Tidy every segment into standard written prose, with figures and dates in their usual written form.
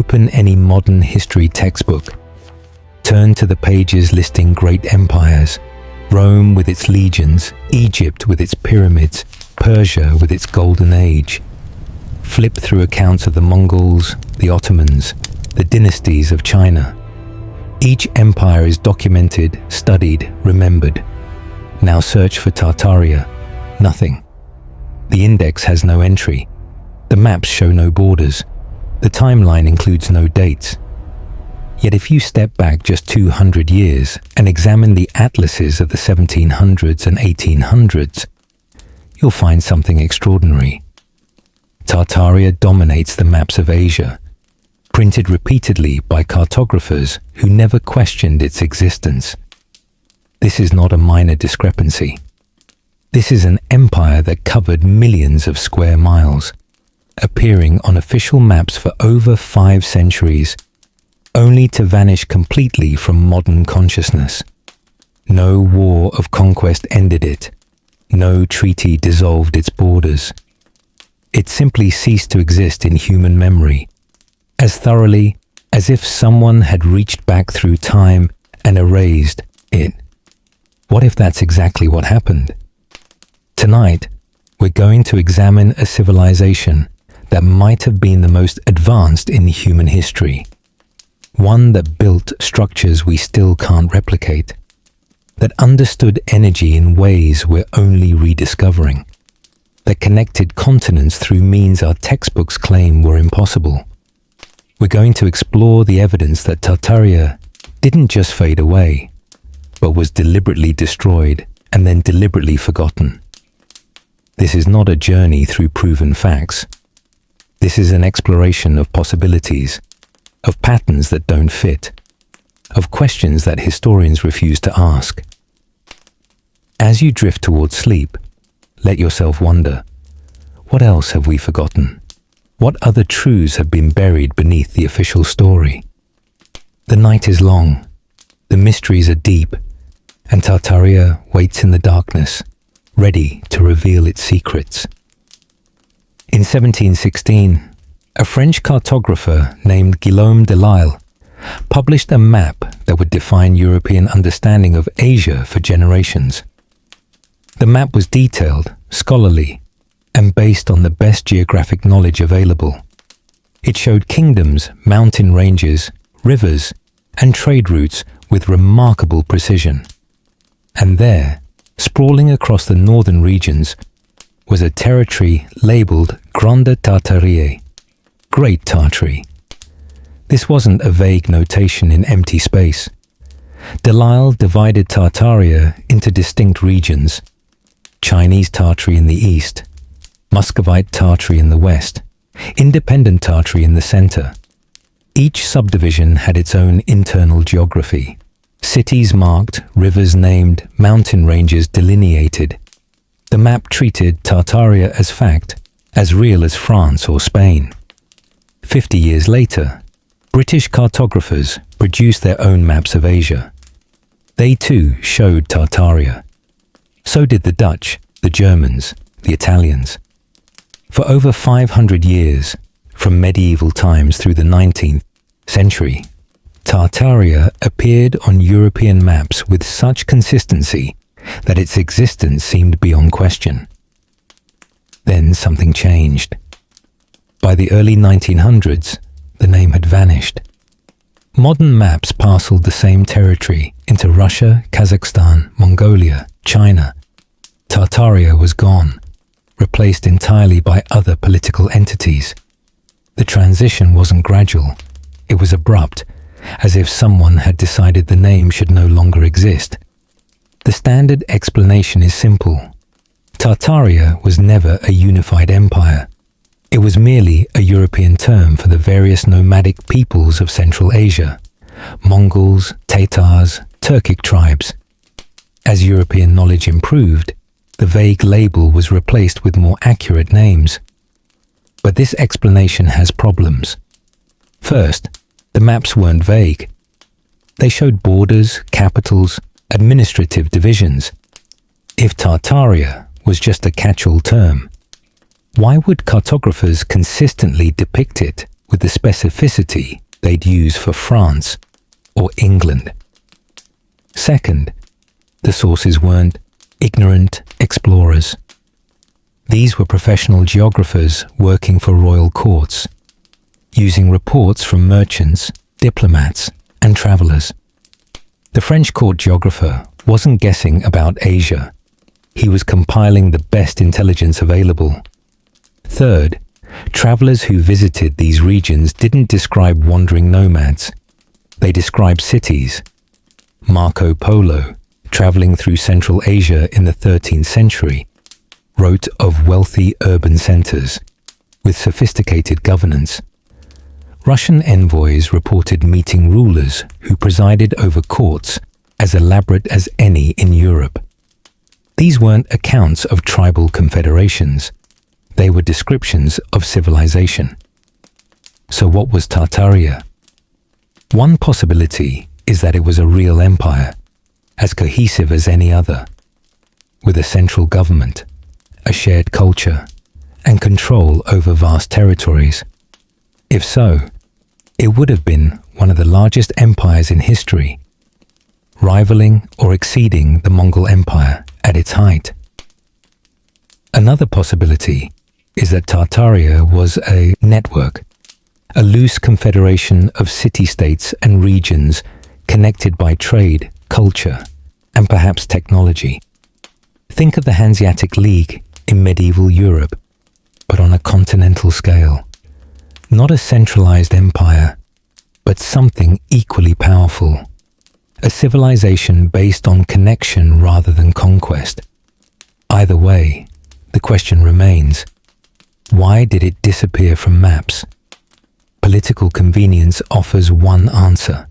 Open any modern history textbook. Turn to the pages listing great empires, Rome with its legions, Egypt with its pyramids, Persia with its golden age. Flip through accounts of the Mongols, the Ottomans, the dynasties of China. Each empire is documented, studied, remembered. Now search for Tartaria. Nothing. The index has no entry. The maps show no borders. The timeline includes no dates. Yet if you step back just 200 years and examine the atlases of the 1700s and 1800s, you'll find something extraordinary. Tartaria dominates the maps of Asia, printed repeatedly by cartographers who never questioned its existence. This is not a minor discrepancy. This is an empire that covered millions of square miles, appearing on official maps for over 5 centuries, only to vanish completely from modern consciousness. No war of conquest ended it. No treaty dissolved its borders. It simply ceased to exist in human memory, as thoroughly as if someone had reached back through time and erased it. What if that's exactly what happened? Tonight, we're going to examine a civilization that might have been the most advanced in human history. One that built structures we still can't replicate, that understood energy in ways we're only rediscovering, that connected continents through means our textbooks claim were impossible. We're going to explore the evidence that Tartaria didn't just fade away, but was deliberately destroyed and then deliberately forgotten. This is not a journey through proven facts. This is an exploration of possibilities, of patterns that don't fit, of questions that historians refuse to ask. As you drift towards sleep, let yourself wonder, what else have we forgotten? What other truths have been buried beneath the official story? The night is long, the mysteries are deep, and Tartaria waits in the darkness, ready to reveal its secrets. In 1716, a French cartographer named Guillaume Delisle published a map that would define European understanding of Asia for generations. The map was detailed, scholarly, and based on the best geographic knowledge available. It showed kingdoms, mountain ranges, rivers, and trade routes with remarkable precision. And there, sprawling across the northern regions, was a territory labeled Grande Tartarie, Great Tartary. This wasn't a vague notation in empty space. Delisle divided Tartaria into distinct regions: Chinese Tartary in the east, Muscovite Tartary in the west, Independent Tartary in the center. Each subdivision had its own internal geography. Cities marked, rivers named, mountain ranges delineated. The map treated Tartaria as fact, as real as France or Spain. 50 years later, British cartographers produced their own maps of Asia. They too showed Tartaria. So did the Dutch, the Germans, the Italians. For over 500 years, from medieval times through the 19th century, Tartaria appeared on European maps with such consistency that its existence seemed beyond question. Then something changed. By the early 1900s, the name had vanished. Modern maps parceled the same territory into Russia, Kazakhstan, Mongolia, China. Tartaria was gone, replaced entirely by other political entities. The transition wasn't gradual, it was abrupt, as if someone had decided the name should no longer exist. The standard explanation is simple. Tartaria was never a unified empire. It was merely a European term for the various nomadic peoples of Central Asia: Mongols, Tatars, Turkic tribes. As European knowledge improved, the vague label was replaced with more accurate names. But this explanation has problems. First, the maps weren't vague. They showed borders, capitals, administrative divisions. If Tartaria was just a catch-all term, why would cartographers consistently depict it with the specificity they'd use for France or England. Second, the sources weren't ignorant explorers. These were professional geographers working for royal courts, using reports from merchants, diplomats, and travelers. The French court geographer wasn't guessing about Asia. He was compiling the best intelligence available. Third, travelers who visited these regions didn't describe wandering nomads. They described cities. Marco Polo, traveling through Central Asia in the 13th century, wrote of wealthy urban centers with sophisticated governance. Russian envoys reported meeting rulers who presided over courts as elaborate as any in Europe. These weren't accounts of tribal confederations. They were descriptions of civilization. So what was Tartaria? One possibility is that it was a real empire, as cohesive as any other, with a central government, a shared culture, and control over vast territories. If so, it would have been one of the largest empires in history, rivaling or exceeding the Mongol Empire at its height. Another possibility is that Tartaria was a network, a loose confederation of city-states and regions connected by trade, culture, and perhaps technology. Think of the Hanseatic League in medieval Europe, but on a continental scale. Not a centralized empire, but something equally powerful. A civilization based on connection rather than conquest. Either way, the question remains, why did it disappear from maps? Political convenience offers one answer.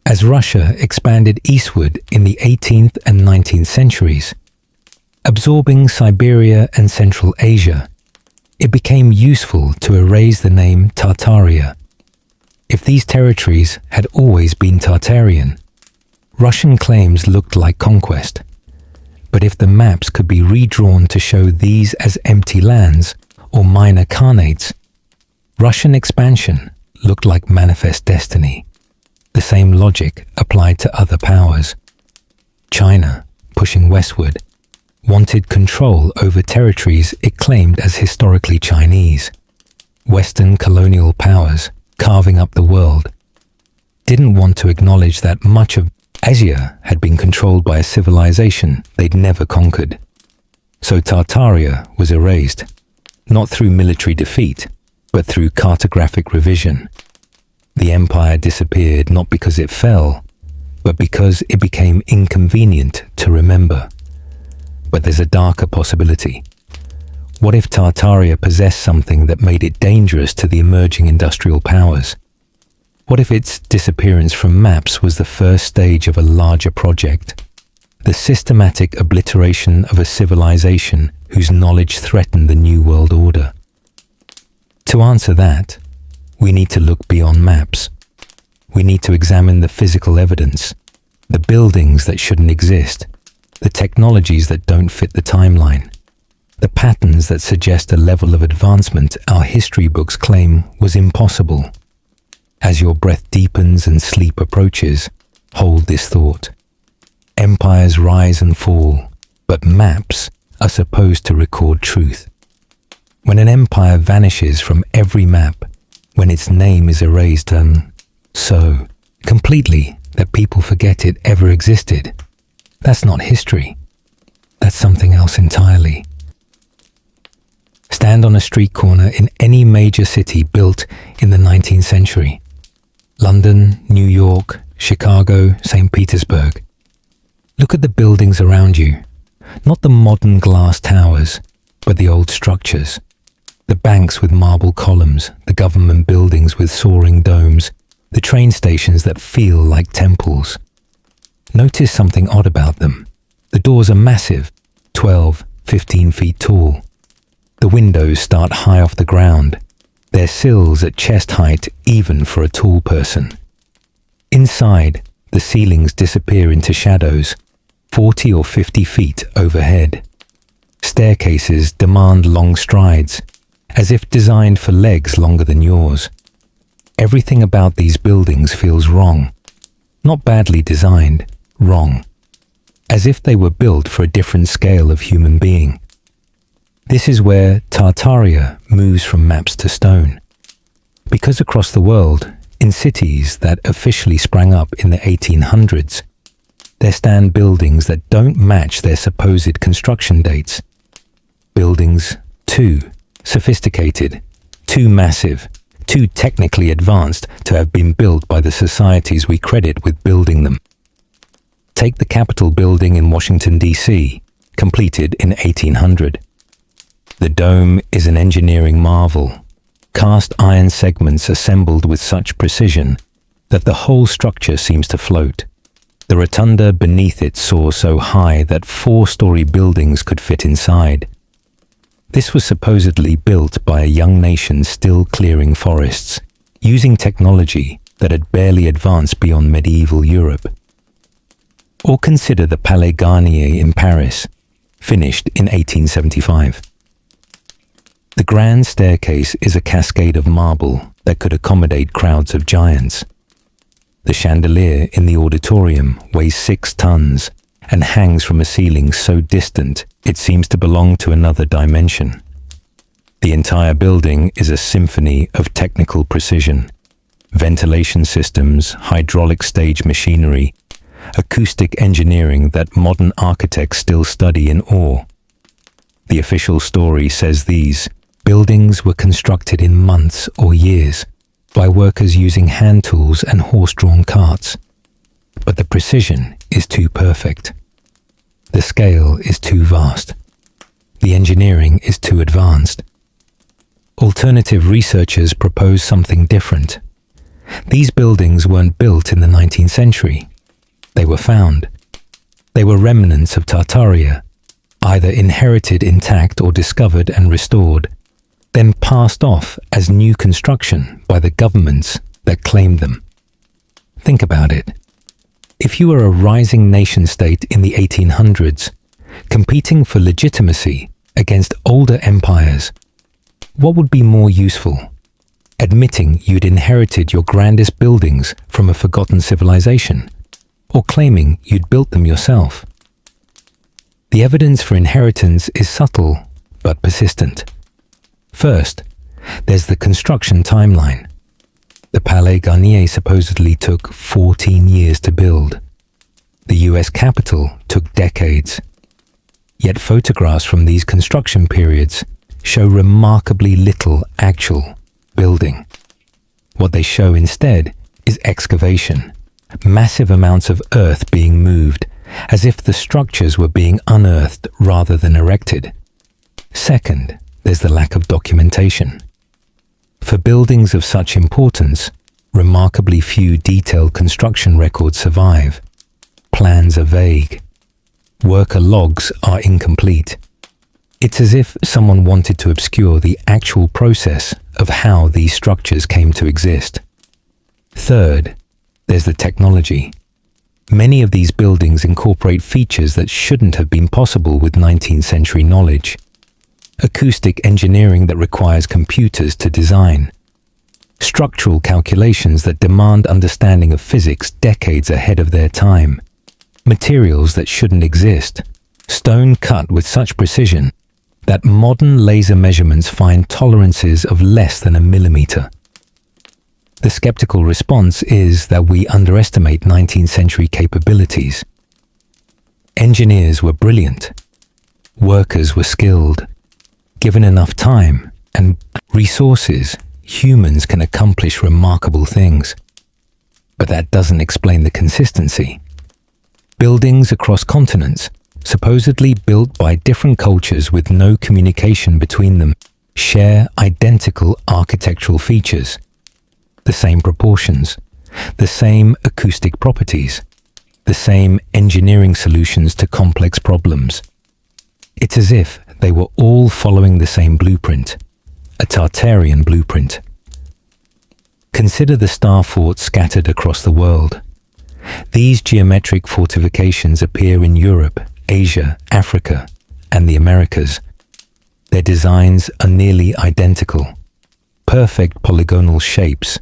As Russia expanded eastward in the 18th and 19th centuries, absorbing Siberia and Central Asia, it became useful to erase the name Tartaria. If these territories had always been Tartarian, Russian claims looked like conquest. But if the maps could be redrawn to show these as empty lands or minor khanates, Russian expansion looked like manifest destiny. The same logic applied to other powers. China, pushing westward, wanted control over territories it claimed as historically Chinese. Western colonial powers, carving up the world, didn't want to acknowledge that much of Asia had been controlled by a civilization they'd never conquered. So Tartaria was erased, not through military defeat, but through cartographic revision. The empire disappeared not because it fell, but because it became inconvenient to remember. But there's a darker possibility. What if Tartaria possessed something that made it dangerous to the emerging industrial powers? What if its disappearance from maps was the first stage of a larger project? The systematic obliteration of a civilization whose knowledge threatened the New World Order. To answer that, we need to look beyond maps. We need to examine the physical evidence, the buildings that shouldn't exist, the technologies that don't fit the timeline, the patterns that suggest a level of advancement our history books claim was impossible. As your breath deepens and sleep approaches, hold this thought. Empires rise and fall, but maps are supposed to record truth. When an empire vanishes from every map, when its name is erased so completely that people forget it ever existed, that's not history. That's something else entirely. Stand on a street corner in any major city built in the 19th century. London, New York, Chicago, St. Petersburg. Look at the buildings around you. Not the modern glass towers, but the old structures. The banks with marble columns, the government buildings with soaring domes, the train stations that feel like temples. Notice something odd about them. The doors are massive, 12, 15 feet tall. The windows start high off the ground. Their sills at chest height even for a tall person. Inside, the ceilings disappear into shadows, 40 or 50 feet overhead. Staircases demand long strides, as if designed for legs longer than yours. everything about these buildings feels wrong. Not badly designed, wrong. As if they were built for a different scale of human being. This is where Tartaria moves from maps to stone. Because across the world, in cities that officially sprang up in the 1800s, there stand buildings that don't match their supposed construction dates. Buildings too sophisticated, too massive, too technically advanced to have been built by the societies we credit with building them. Take the Capitol building in Washington, D.C., completed in 1800. The dome is an engineering marvel, cast iron segments assembled with such precision that the whole structure seems to float. The rotunda beneath it soars so high that 4-story buildings could fit inside. This was supposedly built by a young nation still clearing forests, using technology that had barely advanced beyond medieval Europe. Or consider the Palais Garnier in Paris, finished in 1875. The grand staircase is a cascade of marble that could accommodate crowds of giants. The chandelier in the auditorium weighs 6 tons and hangs from a ceiling so distant it seems to belong to another dimension. The entire building is a symphony of technical precision. Ventilation systems, hydraulic stage machinery, acoustic engineering that modern architects still study in awe. The official story says these buildings were constructed in months or years by workers using hand tools and horse-drawn carts. But the precision is too perfect. The scale is too vast. The engineering is too advanced. Alternative researchers propose something different. These buildings weren't built in the 19th century. They were found. They were remnants of Tartaria, either inherited intact or discovered and restored, then passed off as new construction by the governments that claimed them. Think about it. If you were a rising nation-state in the 1800s, competing for legitimacy against older empires, what would be more useful? Admitting you'd inherited your grandest buildings from a forgotten civilization, or claiming you'd built them yourself? The evidence for inheritance is subtle but persistent. First, there's the construction timeline. The Palais Garnier supposedly took 14 years to build. The US Capitol took decades. Yet photographs from these construction periods show remarkably little actual building. What they show instead is excavation, massive amounts of earth being moved, as if the structures were being unearthed rather than erected. Second, there's the lack of documentation. For buildings of such importance, remarkably few detailed construction records survive. Plans are vague. Worker logs are incomplete. It's as if someone wanted to obscure the actual process of how these structures came to exist. Third, there's the technology. Many of these buildings incorporate features that shouldn't have been possible with 19th century knowledge. Acoustic engineering that requires computers to design. Structural calculations that demand understanding of physics decades ahead of their time. Materials that shouldn't exist. Stone cut with such precision that modern laser measurements find tolerances of less than a millimeter. The skeptical response is that we underestimate 19th century capabilities. Engineers were brilliant. Workers were skilled. Given enough time and resources, humans can accomplish remarkable things. But that doesn't explain the consistency. Buildings across continents, supposedly built by different cultures with no communication between them, share identical architectural features. The same proportions, the same acoustic properties, the same engineering solutions to complex problems. It's as if they were all following the same blueprint, a Tartarian blueprint. Consider the star forts scattered across the world. These geometric fortifications appear in Europe, Asia, Africa, and the Americas. Their designs are nearly identical, perfect polygonal shapes,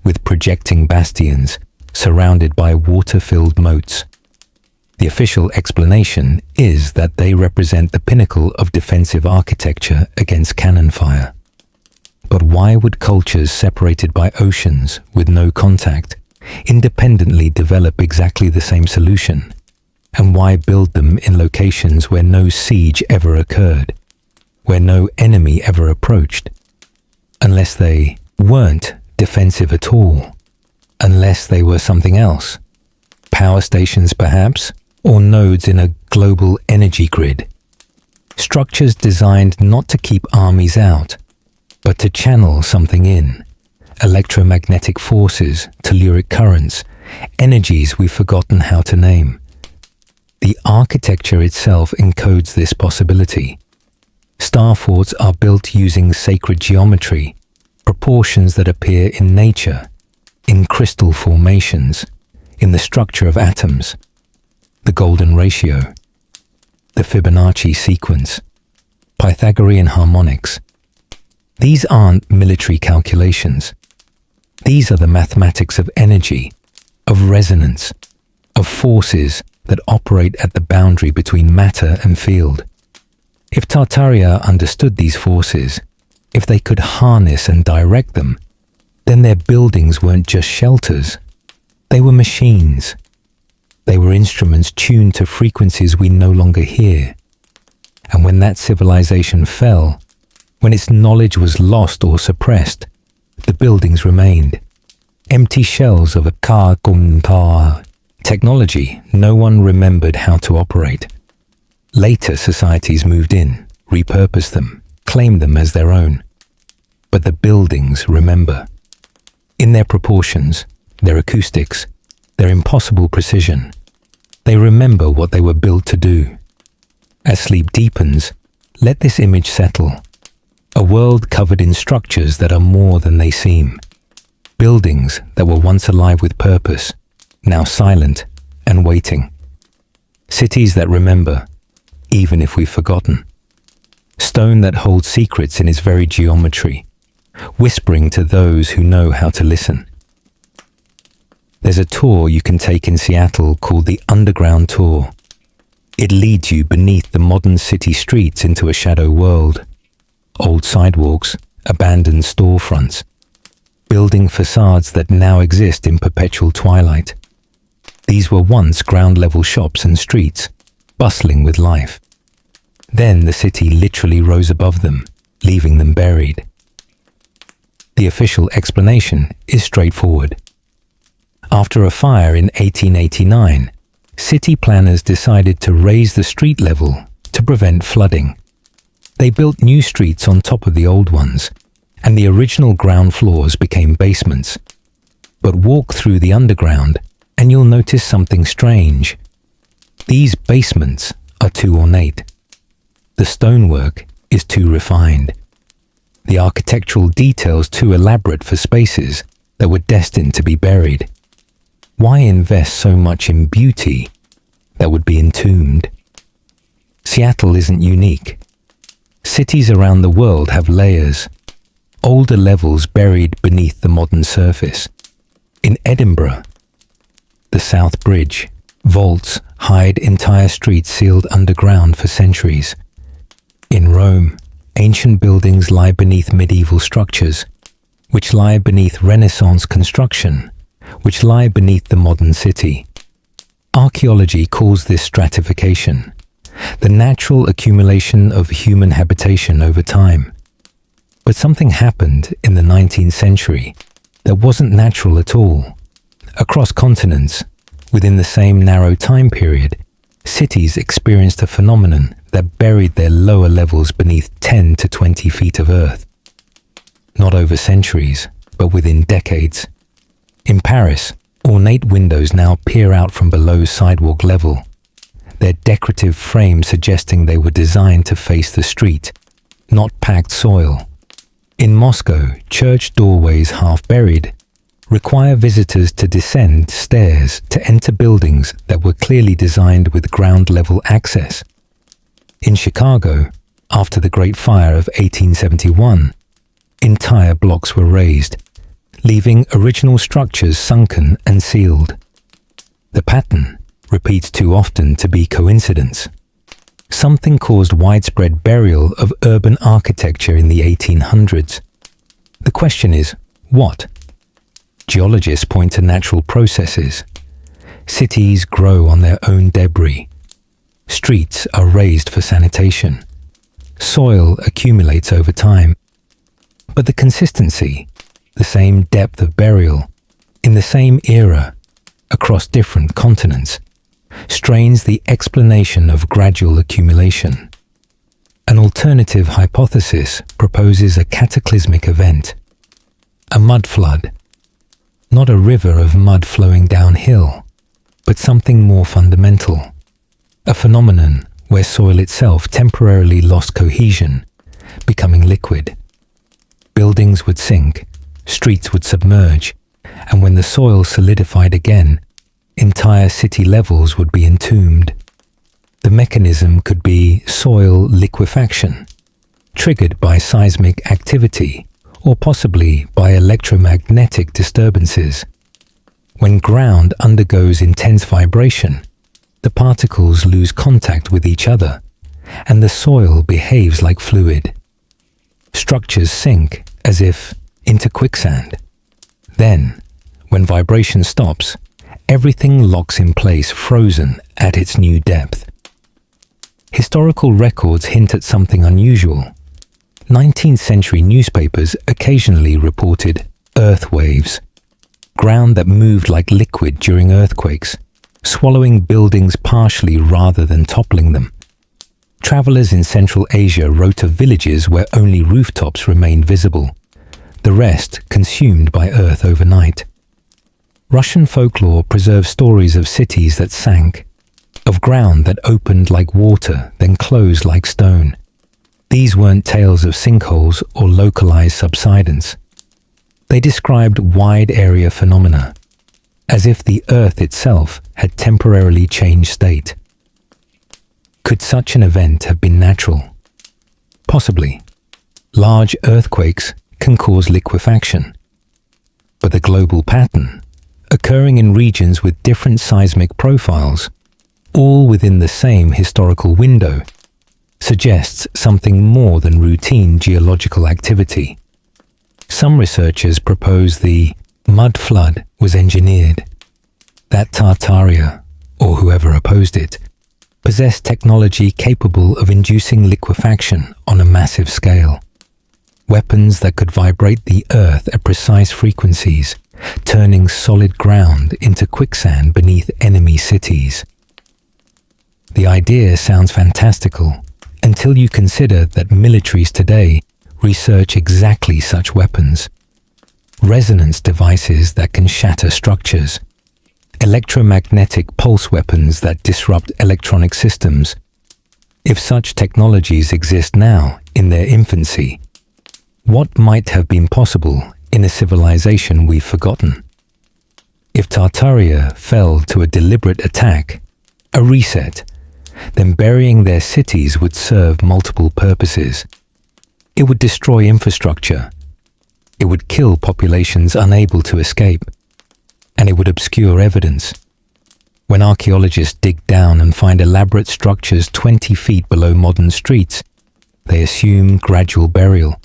with projecting bastions surrounded by water-filled moats. The official explanation is that they represent the pinnacle of defensive architecture against cannon fire. But why would cultures separated by oceans with no contact independently develop exactly the same solution? And why build them in locations where no siege ever occurred, where no enemy ever approached? Unless they weren't defensive at all, unless they were something else. Power stations perhaps, or nodes in a global energy grid. Structures designed not to keep armies out, but to channel something in. Electromagnetic forces, telluric currents, energies we've forgotten how to name. The architecture itself encodes this possibility. Star forts are built using sacred geometry, proportions that appear in nature, in crystal formations, in the structure of atoms, the golden ratio, the Fibonacci sequence, Pythagorean harmonics. These aren't military calculations. These are the mathematics of energy, of resonance, of forces that operate at the boundary between matter and field. If Tartaria understood these forces, if they could harness and direct them, then their buildings weren't just shelters. They were machines. They were instruments tuned to frequencies we no longer hear. And when that civilization fell, when its knowledge was lost or suppressed, the buildings remained. Empty shells of a car technology no one remembered how to operate. Later societies moved in, repurposed them, claimed them as their own. But the buildings remember. In their proportions, their acoustics, their impossible precision, they remember what they were built to do. As sleep deepens, let this image settle. A world covered in structures that are more than they seem. Buildings that were once alive with purpose, now silent and waiting. Cities that remember, even if we've forgotten. Stone that holds secrets in its very geometry, whispering to those who know how to listen. There's a tour you can take in Seattle called the Underground Tour. It leads you beneath the modern city streets into a shadow world. Old sidewalks, abandoned storefronts, building facades that now exist in perpetual twilight. These were once ground-level shops and streets, bustling with life. Then the city literally rose above them, leaving them buried. The official explanation is straightforward. After a fire in 1889, city planners decided to raise the street level to prevent flooding. They built new streets on top of the old ones, and the original ground floors became basements. But walk through the underground and you'll notice something strange. These basements are too ornate. The stonework is too refined. The architectural details too elaborate for spaces that were destined to be buried. Why invest so much in beauty that would be entombed? Seattle isn't unique. Cities around the world have layers, older levels buried beneath the modern surface. In Edinburgh, the South Bridge, vaults hide entire streets sealed underground for centuries. In Rome, ancient buildings lie beneath medieval structures, which lie beneath Renaissance construction, which lie beneath the modern city. Archaeology calls this stratification, the natural accumulation of human habitation over time. But something happened in the 19th century that wasn't natural at all. Across continents, within the same narrow time period, cities experienced a phenomenon that buried their lower levels beneath 10 to 20 feet of earth. Not over centuries, but within decades. In Paris, ornate windows now peer out from below sidewalk level, their decorative frame suggesting they were designed to face the street, not packed soil. In Moscow, church doorways half buried require visitors to descend stairs to enter buildings that were clearly designed with ground-level access. In Chicago, after the Great Fire of 1871, entire blocks were razed, leaving original structures sunken and sealed. The pattern repeats too often to be coincidence. Something caused widespread burial of urban architecture in the 1800s. The question is, what? Geologists point to natural processes. Cities grow on their own debris. Streets are raised for sanitation. Soil accumulates over time. But the consistency, the same depth of burial, in the same era, across different continents, strains the explanation of gradual accumulation. An alternative hypothesis proposes a cataclysmic event, a mud flood, not a river of mud flowing downhill, but something more fundamental, a phenomenon where soil itself temporarily lost cohesion, becoming liquid. Buildings would sink, streets would submerge, and when the soil solidified again, entire city levels would be entombed. The mechanism could be soil liquefaction, triggered by seismic activity, or possibly by electromagnetic disturbances. When ground undergoes intense vibration, the particles lose contact with each other, and the soil behaves like fluid. Structures sink as if into quicksand. Then, when vibration stops, everything locks in place, frozen at its new depth. Historical records hint at something unusual. 19th century newspapers occasionally reported earth waves, ground that moved like liquid during earthquakes, swallowing buildings partially rather than toppling them. Travelers in Central Asia wrote of villages where only rooftops remained visible, the rest consumed by earth overnight. Russian folklore preserves stories of cities that sank, of ground that opened like water then closed like stone. These weren't tales of sinkholes or localized subsidence. They described wide area phenomena, as if the earth itself had temporarily changed state. Could such an event have been natural? Possibly. Large earthquakes can cause liquefaction. But the global pattern, occurring in regions with different seismic profiles, all within the same historical window, suggests something more than routine geological activity. Some researchers propose the mud flood was engineered, that Tartaria, or whoever opposed it, possessed technology capable of inducing liquefaction on a massive scale. Weapons that could vibrate the earth at precise frequencies, turning solid ground into quicksand beneath enemy cities. The idea sounds fantastical until you consider that militaries today research exactly such weapons. Resonance devices that can shatter structures, electromagnetic pulse weapons that disrupt electronic systems. If such technologies exist now in their infancy, what might have been possible in a civilization we've forgotten? If Tartaria fell to a deliberate attack, a reset, then burying their cities would serve multiple purposes. It would destroy infrastructure. It would kill populations unable to escape. And it would obscure evidence. When archaeologists dig down and find elaborate structures 20 feet below modern streets, they assume gradual burial.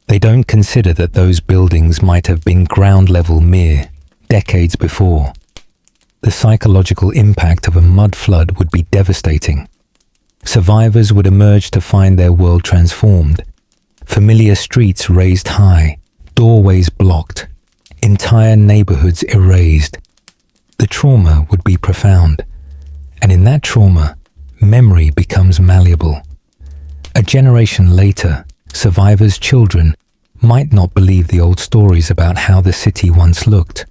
They don't consider that those buildings might have been ground level mere decades before. The psychological impact of a mud flood would be devastating. Survivors would emerge to find their world transformed. Familiar streets raised high, doorways blocked, entire neighborhoods erased. The trauma would be profound, and in that trauma, memory becomes malleable. A generation later, survivors' children might not believe the old stories about how the city once looked.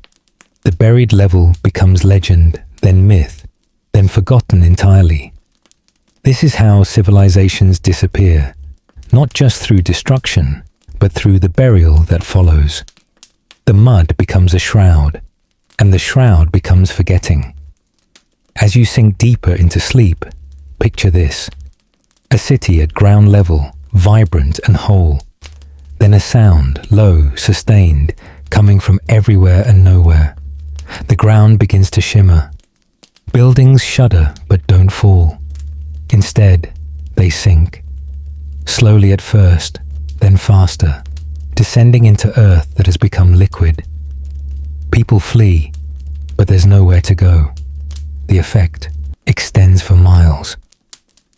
The buried level becomes legend, then myth, then forgotten entirely. This is how civilizations disappear, not just through destruction, but through the burial that follows. The mud becomes a shroud, and the shroud becomes forgetting. As you sink deeper into sleep, picture this: a city at ground level, vibrant and whole. Then a sound, low, sustained, coming from everywhere and nowhere. The ground begins to shimmer. Buildings shudder but don't fall. Instead, they sink. Slowly at first, then faster, descending into earth that has become liquid. People flee, but there's nowhere to go. The effect extends for miles.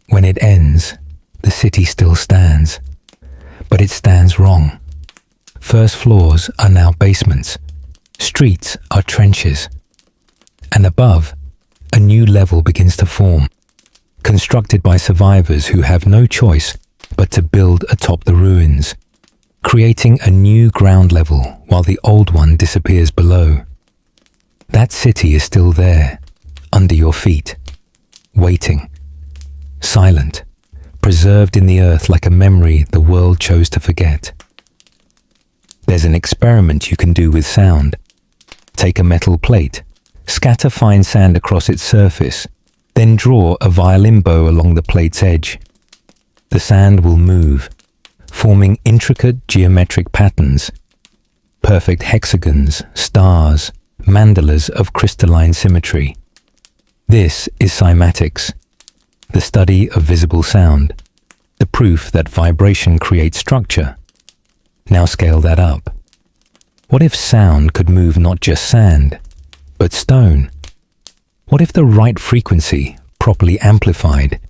When it ends, the city still stands. But it stands wrong. First floors are now basements. Streets are trenches. And above, a new level begins to form, constructed by survivors who have no choice but to build atop the ruins, creating a new ground level while the old one disappears below. That city is still there, under your feet, waiting, silent, preserved in the earth like a memory the world chose to forget. There's an experiment you can do with sound. Take a metal plate, scatter fine sand across its surface, then draw a violin bow along the plate's edge. The sand will move, forming intricate geometric patterns, perfect hexagons, stars, mandalas of crystalline symmetry. This is cymatics, the study of visible sound, the proof that vibration creates structure. Now scale that up. What if sound could move not just sand, but stone? What if the right frequency, properly amplified,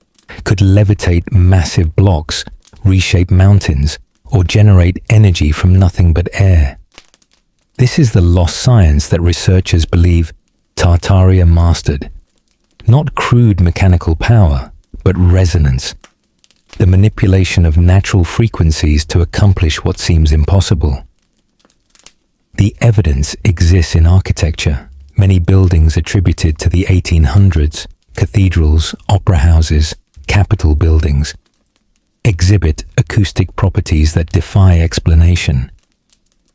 could levitate massive blocks, reshape mountains, or generate energy from nothing but air? This is the lost science that researchers believe Tartaria mastered. Not crude mechanical power, but resonance. The manipulation of natural frequencies to accomplish what seems impossible. The evidence exists in architecture. Many buildings attributed to the 1800s, cathedrals, opera houses, capitol buildings, exhibit acoustic properties that defy explanation.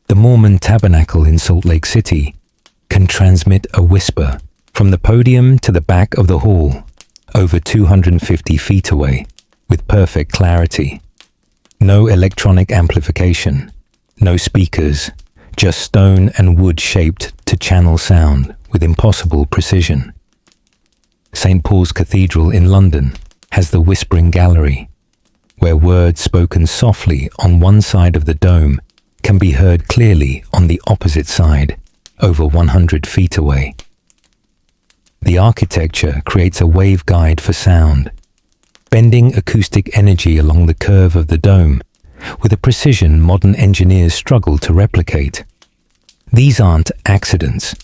The Mormon Tabernacle in Salt Lake City can transmit a whisper from the podium to the back of the hall, over 250 feet away, with perfect clarity. No electronic amplification, no speakers, just stone and wood shaped to channel sound with impossible precision. St. Paul's Cathedral in London has the Whispering Gallery, where words spoken softly on one side of the dome can be heard clearly on the opposite side, over 100 feet away. The architecture creates a waveguide for sound, bending acoustic energy along the curve of the dome with a precision modern engineers struggle to replicate. These aren't accidents.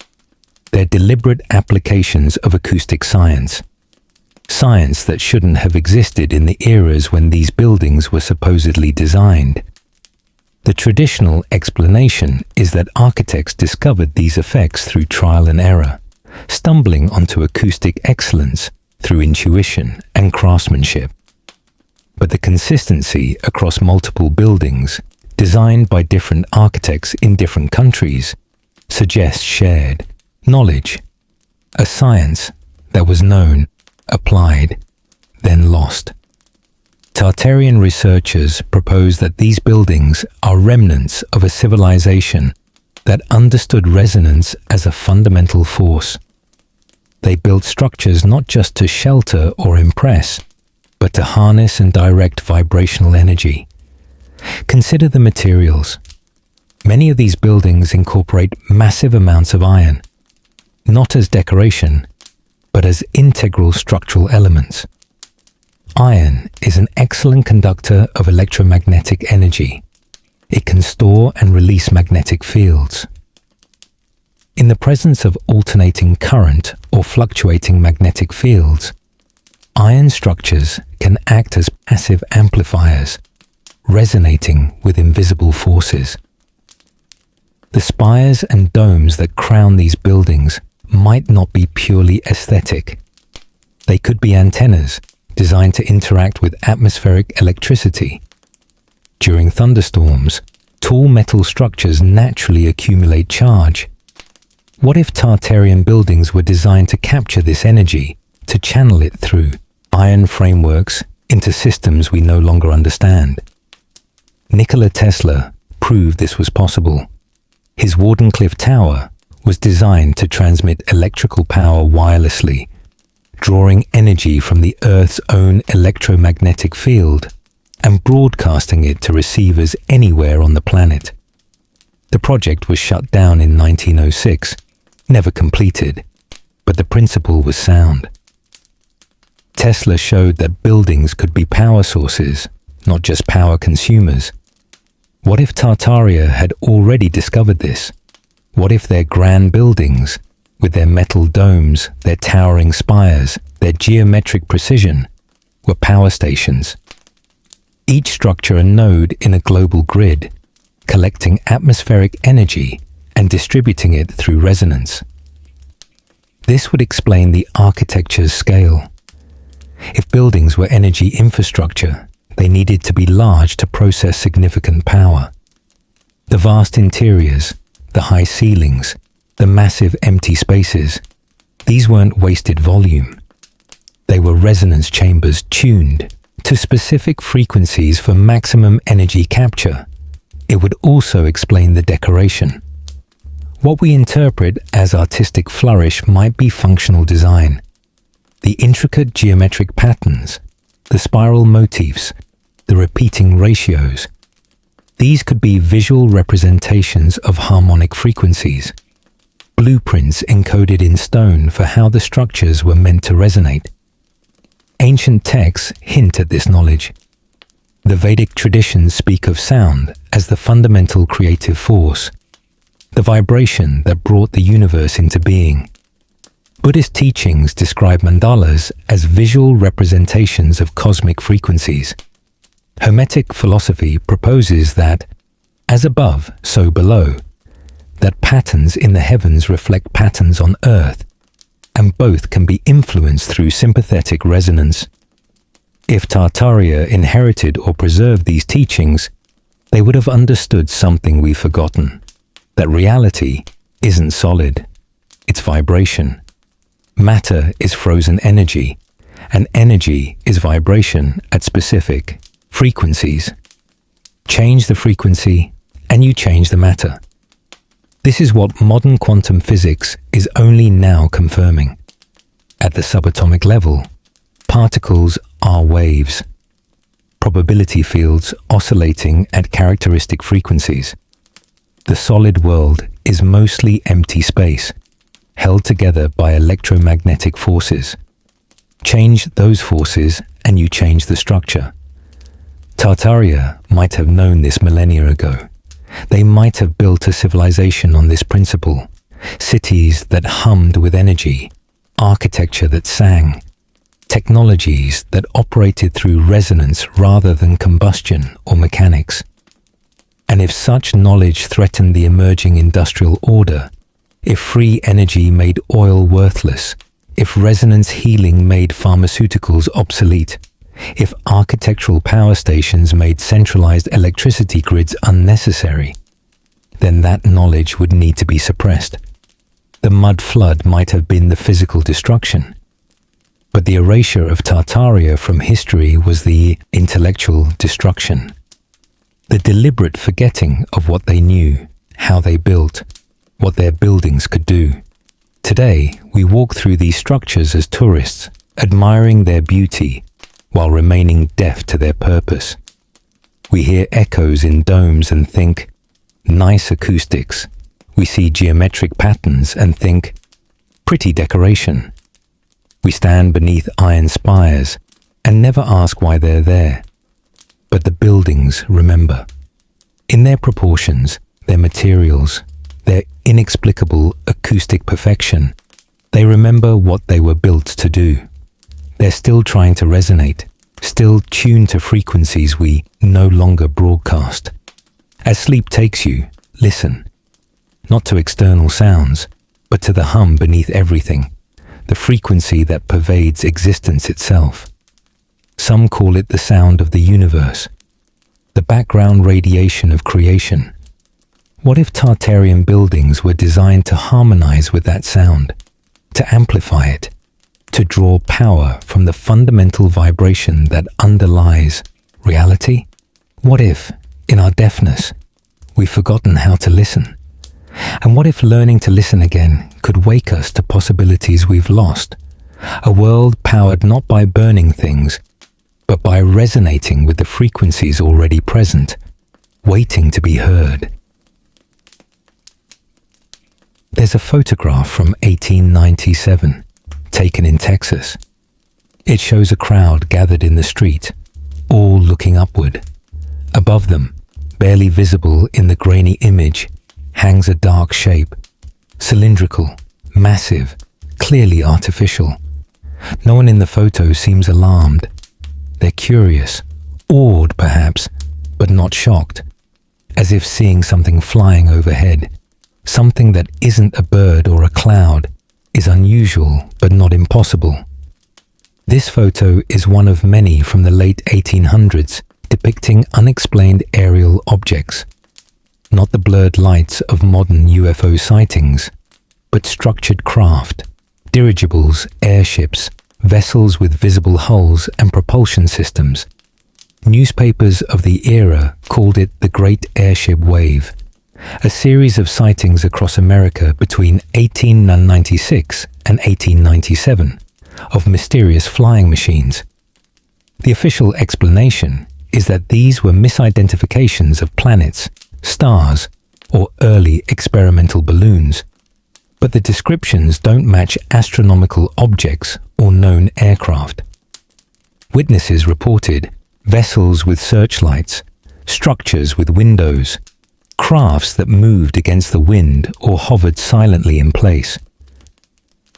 They're deliberate applications of acoustic science. Science that shouldn't have existed in the eras when these buildings were supposedly designed. The traditional explanation is that architects discovered these effects through trial and error, stumbling onto acoustic excellence through intuition and craftsmanship. But the consistency across multiple buildings, designed by different architects in different countries, suggests shared knowledge, a science that was known, applied, then lost. Tartarian researchers propose that these buildings are remnants of a civilization that understood resonance as a fundamental force. They built structures not just to shelter or impress, but to harness and direct vibrational energy. Consider the materials. Many of these buildings incorporate massive amounts of iron, not as decoration, but as integral structural elements. Iron is an excellent conductor of electromagnetic energy. It can store and release magnetic fields. In the presence of alternating current or fluctuating magnetic fields, iron structures can act as passive amplifiers, resonating with invisible forces. The spires and domes that crown these buildings might not be purely aesthetic. They could be antennas designed to interact with atmospheric electricity. During thunderstorms, tall metal structures naturally accumulate charge. What if Tartarian buildings were designed to capture this energy, to channel it through iron frameworks into systems we no longer understand? Nikola Tesla proved this was possible. His Wardenclyffe Tower was designed to transmit electrical power wirelessly, drawing energy from the Earth's own electromagnetic field and broadcasting it to receivers anywhere on the planet. The project was shut down in 1906, never completed, but the principle was sound. Tesla showed that buildings could be power sources, not just power consumers. What if Tartaria had already discovered this? What if their grand buildings, with their metal domes, their towering spires, their geometric precision, were power stations? Each structure a node in a global grid, collecting atmospheric energy and distributing it through resonance. This would explain the architecture's scale. If buildings were energy infrastructure, they needed to be large to process significant power. The vast interiors, the high ceilings, the massive empty spaces, these weren't wasted volume. They were resonance chambers tuned to specific frequencies for maximum energy capture. It would also explain the decoration. What we interpret as artistic flourish might be functional design. The intricate geometric patterns, the spiral motifs, the repeating ratios. These could be visual representations of harmonic frequencies, blueprints encoded in stone for how the structures were meant to resonate. Ancient texts hint at this knowledge. The Vedic traditions speak of sound as the fundamental creative force, the vibration that brought the universe into being. Buddhist teachings describe mandalas as visual representations of cosmic frequencies. Hermetic philosophy proposes that, as above, so below, that patterns in the heavens reflect patterns on earth, and both can be influenced through sympathetic resonance. If Tartaria inherited or preserved these teachings, they would have understood something we've forgotten, that reality isn't solid, it's vibration. Matter is frozen energy, and energy is vibration at specific frequencies. Change the frequency, and you change the matter. This is what modern quantum physics is only now confirming. At the subatomic level, particles are waves, probability fields oscillating at characteristic frequencies. The solid world is mostly empty space, held together by electromagnetic forces. Change those forces and you change the structure. Tartaria might have known this millennia ago. They might have built a civilization on this principle, cities that hummed with energy, architecture that sang, technologies that operated through resonance rather than combustion or mechanics. And if such knowledge threatened the emerging industrial order, if free energy made oil worthless, if resonance healing made pharmaceuticals obsolete, if architectural power stations made centralized electricity grids unnecessary, then that knowledge would need to be suppressed. The mud flood might have been the physical destruction, but the erasure of Tartaria from history was the intellectual destruction. The deliberate forgetting of what they knew, how they built, what their buildings could do. Today, we walk through these structures as tourists, admiring their beauty, while remaining deaf to their purpose. We hear echoes in domes and think, nice acoustics. We see geometric patterns and think, pretty decoration. We stand beneath iron spires and never ask why they're there. But the buildings remember. In their proportions, their materials, their inexplicable acoustic perfection, they remember what they were built to do. They're still trying to resonate, still tuned to frequencies we no longer broadcast. As sleep takes you, listen. Not to external sounds, but to the hum beneath everything, the frequency that pervades existence itself. Some call it the sound of the universe, the background radiation of creation. What if Tartarian buildings were designed to harmonize with that sound, to amplify it, to draw power from the fundamental vibration that underlies reality? What if, in our deafness, we've forgotten how to listen, And what if learning to listen again could wake us to possibilities we've lost? A world powered not by burning things, but by resonating with the frequencies already present, waiting to be heard. There's a photograph from 1897, taken in Texas. It shows a crowd gathered in the street, all looking upward. Above them, barely visible in the grainy image, hangs a dark shape, cylindrical, massive, clearly artificial. No one in the photo seems alarmed. They're curious, awed perhaps, but not shocked, as if seeing something flying overhead. Something that isn't a bird or a cloud, is unusual but not impossible. This photo is one of many from the late 1800s depicting unexplained aerial objects. Not the blurred lights of modern UFO sightings, but structured craft, dirigibles, airships, vessels with visible hulls and propulsion systems. Newspapers of the era called it the Great Airship Wave, a series of sightings across America between 1896 and 1897 of mysterious flying machines. The official explanation is that these were misidentifications of planets, stars, or early experimental balloons, but the descriptions don't match astronomical objects or known aircraft. Witnesses reported vessels with searchlights, structures with windows, crafts that moved against the wind or hovered silently in place.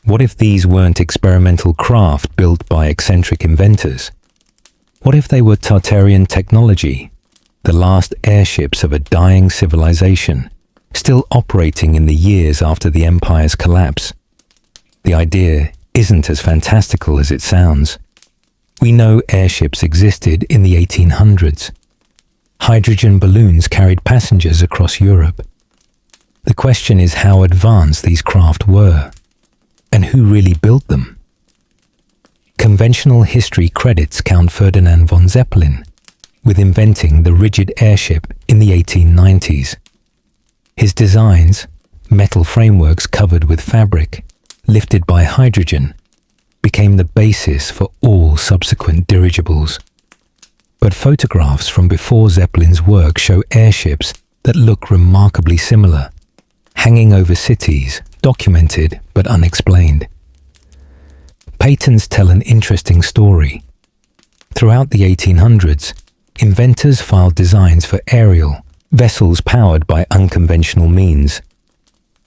What if these weren't experimental craft built by eccentric inventors? What if they were Tartarian technology, the last airships of a dying civilization, still operating in the years after the Empire's collapse? The idea isn't as fantastical as it sounds. We know airships existed in the 1800s. Hydrogen balloons carried passengers across Europe. The question is how advanced these craft were, and who really built them. Conventional history credits Count Ferdinand von Zeppelin with inventing the rigid airship in the 1890s. His designs, metal frameworks covered with fabric, lifted by hydrogen, became the basis for all subsequent dirigibles. But photographs from before Zeppelin's work show airships that look remarkably similar, hanging over cities, documented but unexplained. Patents tell an interesting story. Throughout the 1800s, inventors filed designs for aerial vessels powered by unconventional means.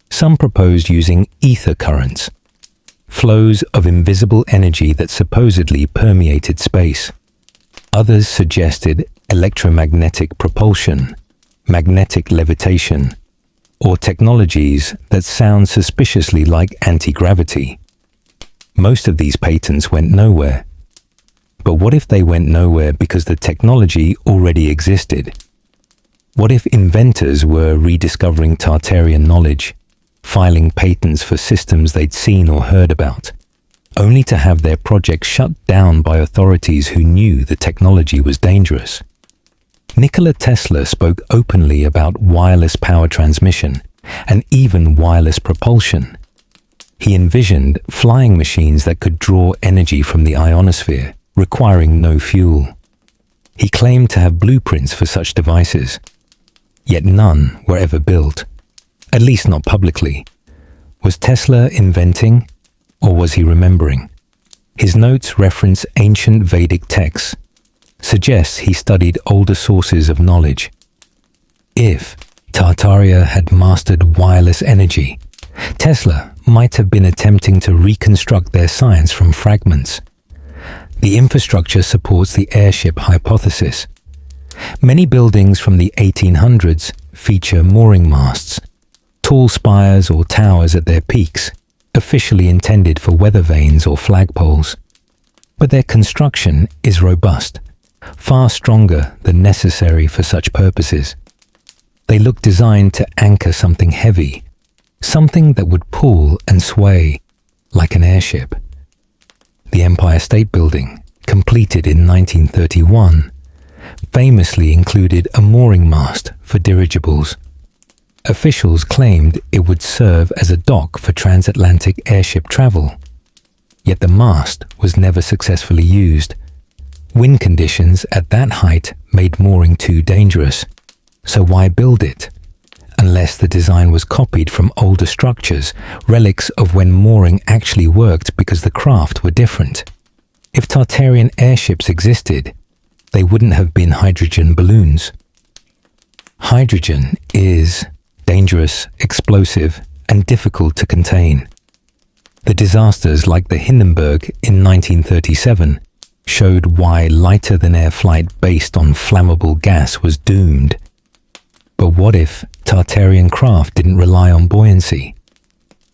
Some proposed using ether currents, flows of invisible energy that supposedly permeated space. Others suggested electromagnetic propulsion, magnetic levitation, or technologies that sound suspiciously like anti-gravity. Most of these patents went nowhere. But what if they went nowhere because the technology already existed? What if inventors were rediscovering Tartarian knowledge, filing patents for systems they'd seen or heard about, only to have their projects shut down by authorities who knew the technology was dangerous? Nikola Tesla spoke openly about wireless power transmission and even wireless propulsion. He envisioned flying machines that could draw energy from the ionosphere, requiring no fuel. He claimed to have blueprints for such devices, yet none were ever built, at least not publicly. Was Tesla inventing, or was he remembering? His notes reference ancient Vedic texts, suggests he studied older sources of knowledge. If Tartaria had mastered wireless energy, Tesla might have been attempting to reconstruct their science from fragments. The infrastructure supports the airship hypothesis. Many buildings from the 1800s feature mooring masts, tall spires or towers at their peaks, officially intended for weather vanes or flagpoles. But their construction is robust, far stronger than necessary for such purposes. They look designed to anchor something heavy, something that would pull and sway like an airship. The Empire State Building, completed in 1931, famously included a mooring mast for dirigibles. Officials claimed it would serve as a dock for transatlantic airship travel. Yet the mast was never successfully used. Wind conditions at that height made mooring too dangerous. So why build it? Unless the design was copied from older structures, relics of when mooring actually worked because the craft were different. If Tartarian airships existed, they wouldn't have been hydrogen balloons. Hydrogen is dangerous, explosive, and difficult to contain. The disasters like the Hindenburg in 1937 showed why lighter-than-air flight based on flammable gas was doomed. But what if Tartarian craft didn't rely on buoyancy?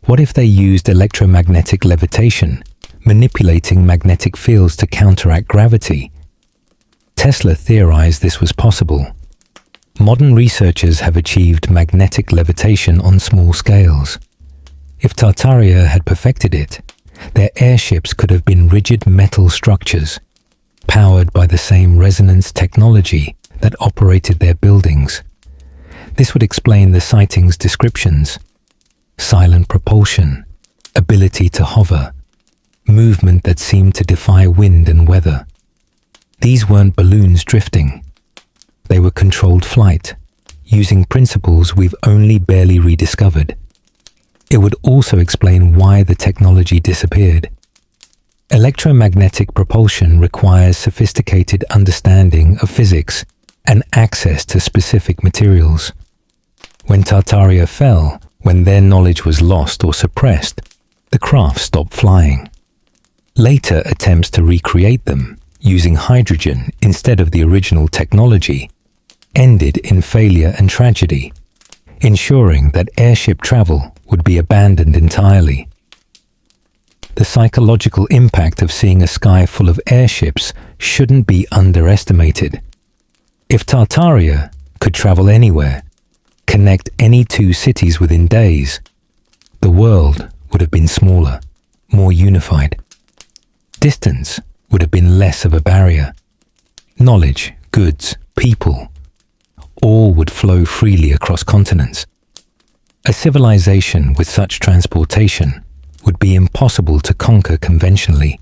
What if they used electromagnetic levitation, manipulating magnetic fields to counteract gravity? Tesla theorized this was possible. Modern researchers have achieved magnetic levitation on small scales. If Tartaria had perfected it, their airships could have been rigid metal structures, powered by the same resonance technology that operated their buildings. This would explain the sightings' descriptions: silent propulsion, ability to hover, movement that seemed to defy wind and weather. These weren't balloons drifting. They were controlled flight, using principles we've only barely rediscovered. It would also explain why the technology disappeared. Electromagnetic propulsion requires sophisticated understanding of physics and access to specific materials. When Tartaria fell, when their knowledge was lost or suppressed, the craft stopped flying. Later attempts to recreate them, using hydrogen instead of the original technology, ended in failure and tragedy, ensuring that airship travel would be abandoned entirely. The psychological impact of seeing a sky full of airships shouldn't be underestimated. If Tartaria could travel anywhere, connect any two cities within days, the world would have been smaller, more unified. Distance would have been less of a barrier. Knowledge, goods, people, all would flow freely across continents. A civilization with such transportation would be impossible to conquer conventionally.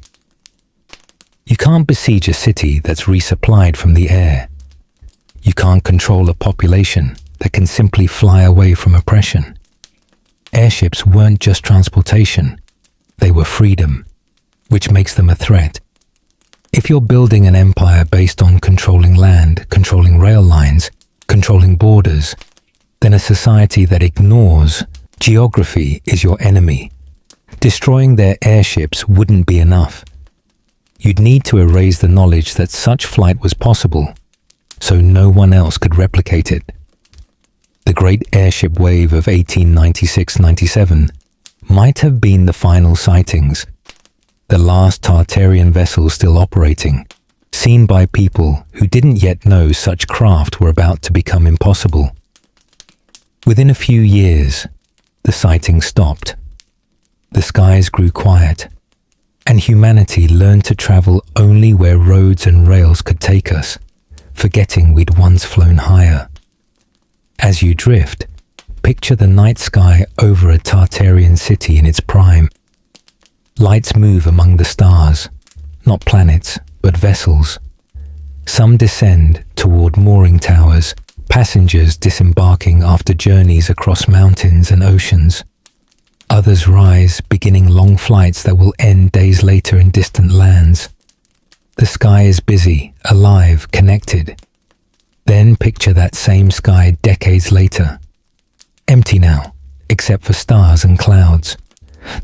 You can't besiege a city that's resupplied from the air. You can't control a population that can simply fly away from oppression. Airships weren't just transportation, they were freedom, which makes them a threat. If you're building an empire based on controlling land, controlling rail lines, controlling borders, then a society that ignores geography is your enemy. Destroying their airships wouldn't be enough. You'd need to erase the knowledge that such flight was possible, so no one else could replicate it. The great airship wave of 1896-97 might have been the final sightings, the last Tartarian vessels still operating, seen by people who didn't yet know such craft were about to become impossible. Within a few years, the sightings stopped. The skies grew quiet, and humanity learned to travel only where roads and rails could take us, forgetting we'd once flown higher. As you drift, picture the night sky over a Tartarian city in its prime. Lights move among the stars, not planets, but vessels. Some descend toward mooring towers, passengers disembarking after journeys across mountains and oceans. Others rise, beginning long flights that will end days later in distant lands. The sky is busy, alive, connected. Then picture that same sky decades later. Empty now, except for stars and clouds.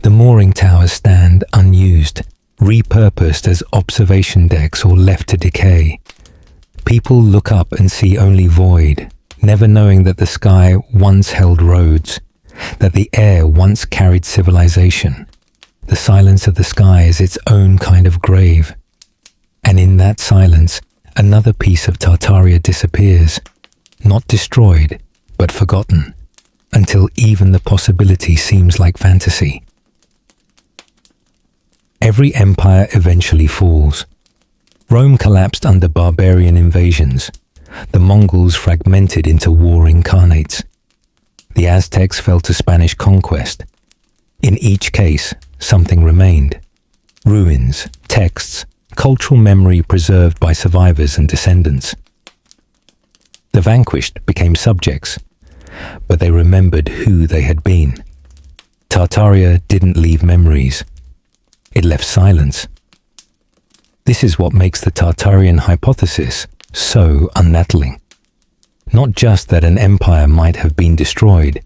The mooring towers stand unused, repurposed as observation decks or left to decay. People look up and see only void, never knowing that the sky once held roads, that the air once carried civilization. The silence of the sky is its own kind of grave. And in that silence, another piece of Tartaria disappears, not destroyed, but forgotten, until even the possibility seems like fantasy. Every empire eventually falls. Rome collapsed under barbarian invasions. The Mongols fragmented into warring khanates. The Aztecs fell to Spanish conquest. In each case, something remained. Ruins, texts, cultural memory preserved by survivors and descendants. The vanquished became subjects, but they remembered who they had been. Tartaria didn't leave memories. It left silence. This is what makes the Tartarian hypothesis so unsettling. Not just that an empire might have been destroyed,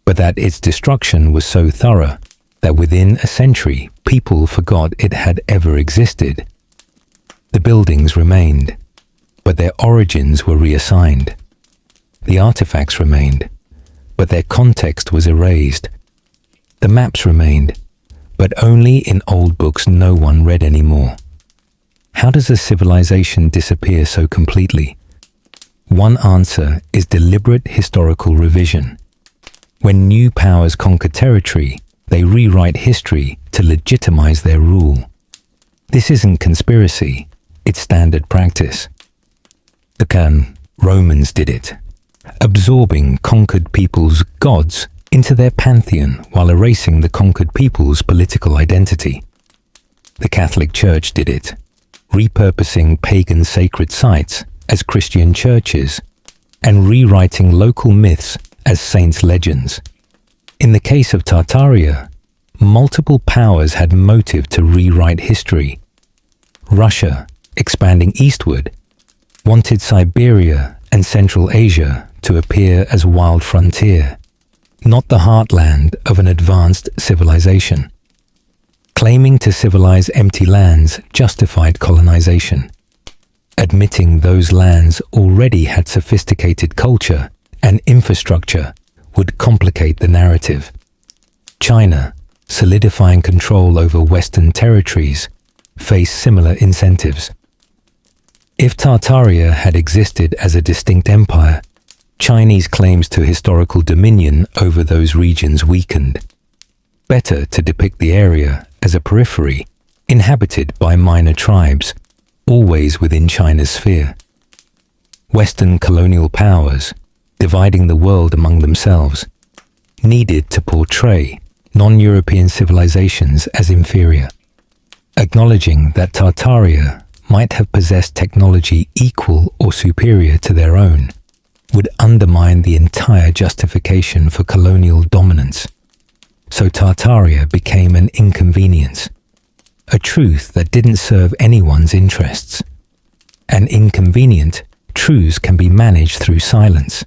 but that its destruction was so thorough that within a century people forgot it had ever existed. The buildings remained, but their origins were reassigned. The artifacts remained, but their context was erased. The maps remained, but only in old books no one read anymore. How does a civilization disappear so completely? One answer is deliberate historical revision. When new powers conquer territory, they rewrite history to legitimize their rule. This isn't conspiracy, it's standard practice. The Romans did it, absorbing conquered people's gods into their pantheon while erasing the conquered people's political identity. The Catholic Church did it, repurposing pagan sacred sites as Christian churches and rewriting local myths as saints' legends. In the case of Tartaria, multiple powers had motive to rewrite history. Russia, expanding eastward, wanted Siberia and Central Asia to appear as wild frontier, not the heartland of an advanced civilization. Claiming to civilize empty lands justified colonization. Admitting those lands already had sophisticated culture and infrastructure would complicate the narrative. China, solidifying control over Western territories, faced similar incentives. If Tartaria had existed as a distinct empire, Chinese claims to historical dominion over those regions weakened. Better to depict the area as a periphery, inhabited by minor tribes, always within China's sphere. Western colonial powers, dividing the world among themselves, needed to portray non-European civilizations as inferior. Acknowledging that Tartaria might have possessed technology equal or superior to their own would undermine the entire justification for colonial dominance. So Tartaria became an inconvenience, a truth that didn't serve anyone's interests. An inconvenient, truths can be managed through silence.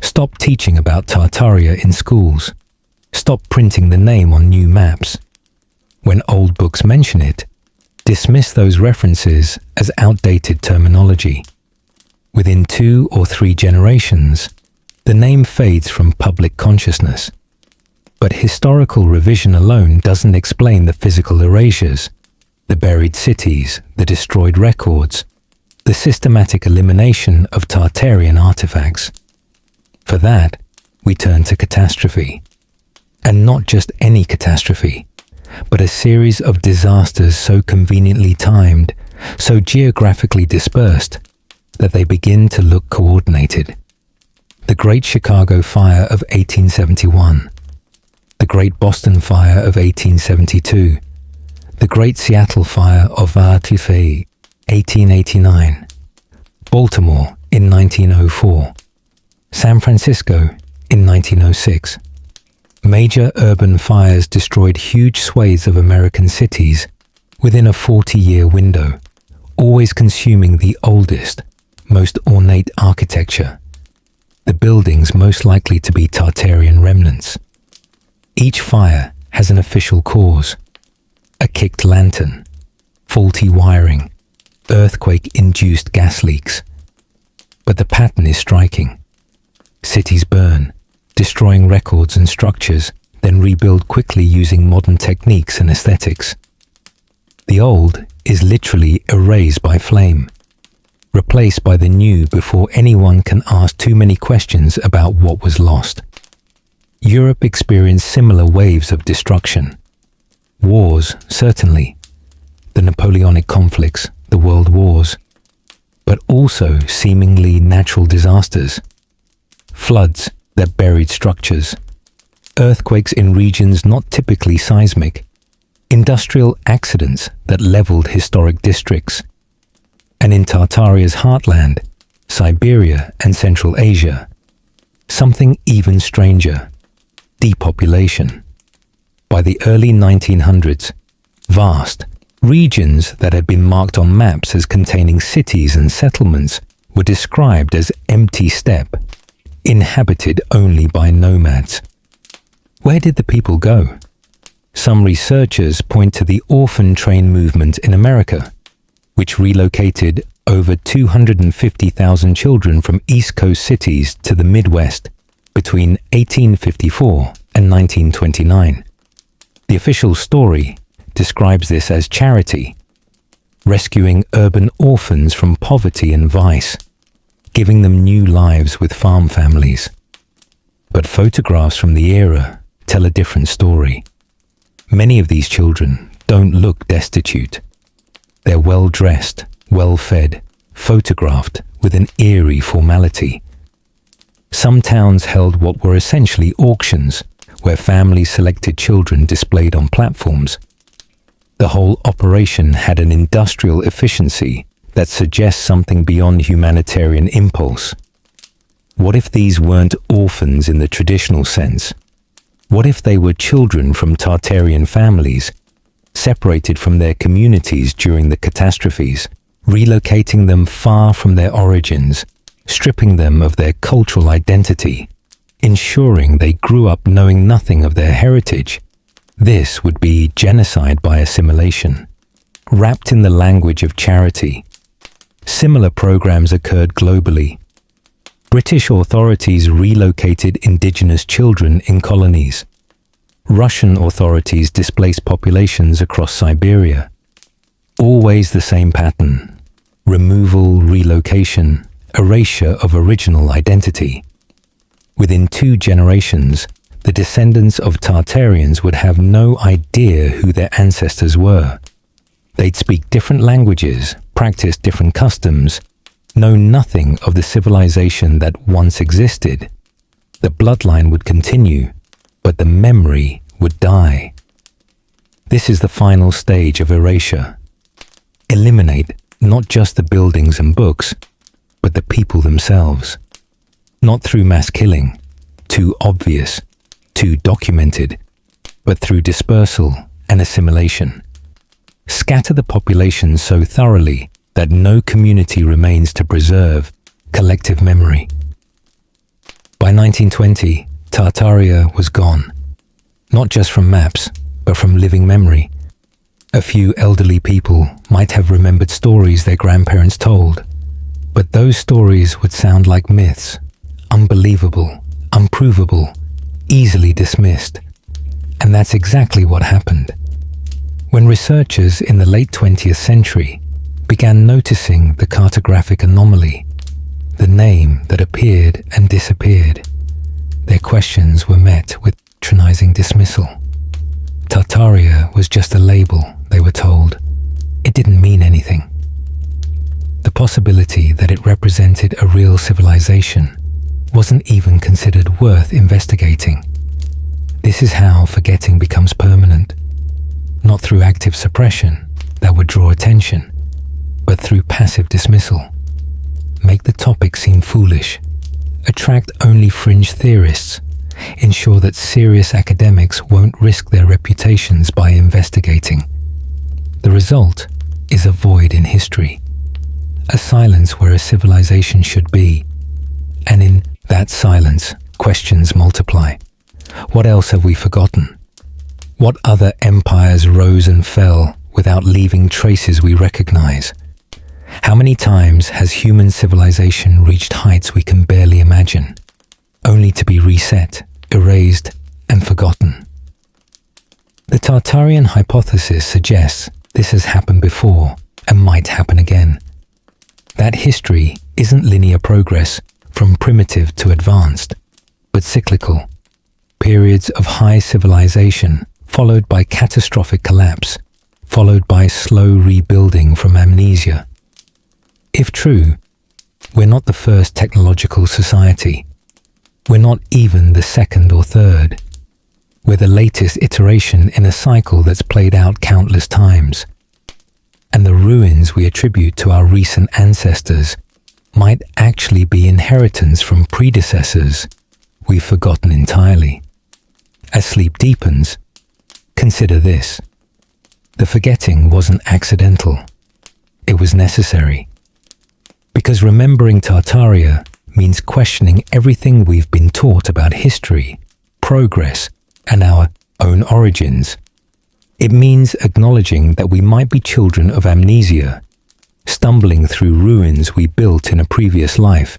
Stop teaching about Tartaria in schools. Stop printing the name on new maps. When old books mention it, dismiss those references as outdated terminology. Within 2 or 3 generations, the name fades from public consciousness. But historical revision alone doesn't explain the physical erasures, the buried cities, the destroyed records, the systematic elimination of Tartarian artifacts. For that, we turn to catastrophe. And not just any catastrophe, but a series of disasters so conveniently timed, so geographically dispersed, that they begin to look coordinated. The Great Chicago Fire of 1871, the Great Boston Fire of 1872, the Great Seattle Fire of Vatifei, 1889, Baltimore in 1904, San Francisco in 1906. Major urban fires destroyed huge swathes of American cities within a 40-year window, always consuming the oldest, most ornate architecture, the buildings most likely to be Tartarian remnants. Each fire has an official cause: a kicked lantern, faulty wiring, earthquake-induced gas leaks. But the pattern is striking. Cities burn, destroying records and structures, then rebuild quickly using modern techniques and aesthetics. The old is literally erased by flame, replaced by the new before anyone can ask too many questions about what was lost. Europe experienced similar waves of destruction. Wars, certainly, the Napoleonic conflicts, the world wars, but also seemingly natural disasters. Floods, their buried structures, earthquakes in regions not typically seismic, industrial accidents that leveled historic districts, and in Tartaria's heartland, Siberia and Central Asia, something even stranger: depopulation. By the early 1900s, vast regions that had been marked on maps as containing cities and settlements were described as empty steppe, inhabited only by nomads. Where did the people go? Some researchers point to the orphan train movement in America, which relocated over 250,000 children from East Coast cities to the Midwest between 1854 and 1929. The official story describes this as charity, rescuing urban orphans from poverty and vice, giving them new lives with farm families. But photographs from the era tell a different story. Many of these children don't look destitute. They're well-dressed, well-fed, photographed with an eerie formality. Some towns held what were essentially auctions, where families selected children displayed on platforms. The whole operation had an industrial efficiency that suggests something beyond humanitarian impulse. What if these weren't orphans in the traditional sense? What if they were children from Tartarian families, separated from their communities during the catastrophes, relocating them far from their origins, stripping them of their cultural identity, ensuring they grew up knowing nothing of their heritage? This would be genocide by assimilation, wrapped in the language of charity. Similar programs occurred globally. British authorities relocated indigenous children in colonies. Russian authorities displaced populations across Siberia. Always the same pattern: removal, relocation, erasure of original identity. Within 2 generations, the descendants of Tartarians would have no idea who their ancestors were. They'd speak different languages, practice different customs, know nothing of the civilization that once existed. The bloodline would continue, but the memory would die. This is the final stage of erasure. Eliminate not just the buildings and books, but the people themselves. Not through mass killing, too obvious, too documented, but through dispersal and assimilation. Scatter the population so thoroughly that no community remains to preserve collective memory. By 1920, Tartaria was gone, not just from maps, but from living memory. A few elderly people might have remembered stories their grandparents told, but those stories would sound like myths, unbelievable, unprovable, easily dismissed. And that's exactly what happened. When researchers in the late 20th century began noticing the cartographic anomaly, the name that appeared and disappeared, their questions were met with patronizing dismissal. Tartaria was just a label, they were told. It didn't mean anything. The possibility that it represented a real civilization wasn't even considered worth investigating. This is how forgetting becomes permanent. Not through active suppression that would draw attention, but through passive dismissal. Make the topic seem foolish, attract only fringe theorists, ensure that serious academics won't risk their reputations by investigating. The result is a void in history, a silence where a civilization should be, and in that silence, questions multiply. What else have we forgotten? What other empires rose and fell without leaving traces we recognize? How many times has human civilization reached heights we can barely imagine, only to be reset, erased, and forgotten? The Tartarian hypothesis suggests this has happened before and might happen again. That history isn't linear progress from primitive to advanced, but cyclical. Periods of high civilization followed by catastrophic collapse, followed by slow rebuilding from amnesia. If true, we're not the first technological society. We're not even the second or third. We're the latest iteration in a cycle that's played out countless times. And the ruins we attribute to our recent ancestors might actually be inheritance from predecessors we've forgotten entirely. As sleep deepens, consider this. The forgetting wasn't accidental. It was necessary. Because remembering Tartaria means questioning everything we've been taught about history, progress, and our own origins. It means acknowledging that we might be children of amnesia, stumbling through ruins we built in a previous life,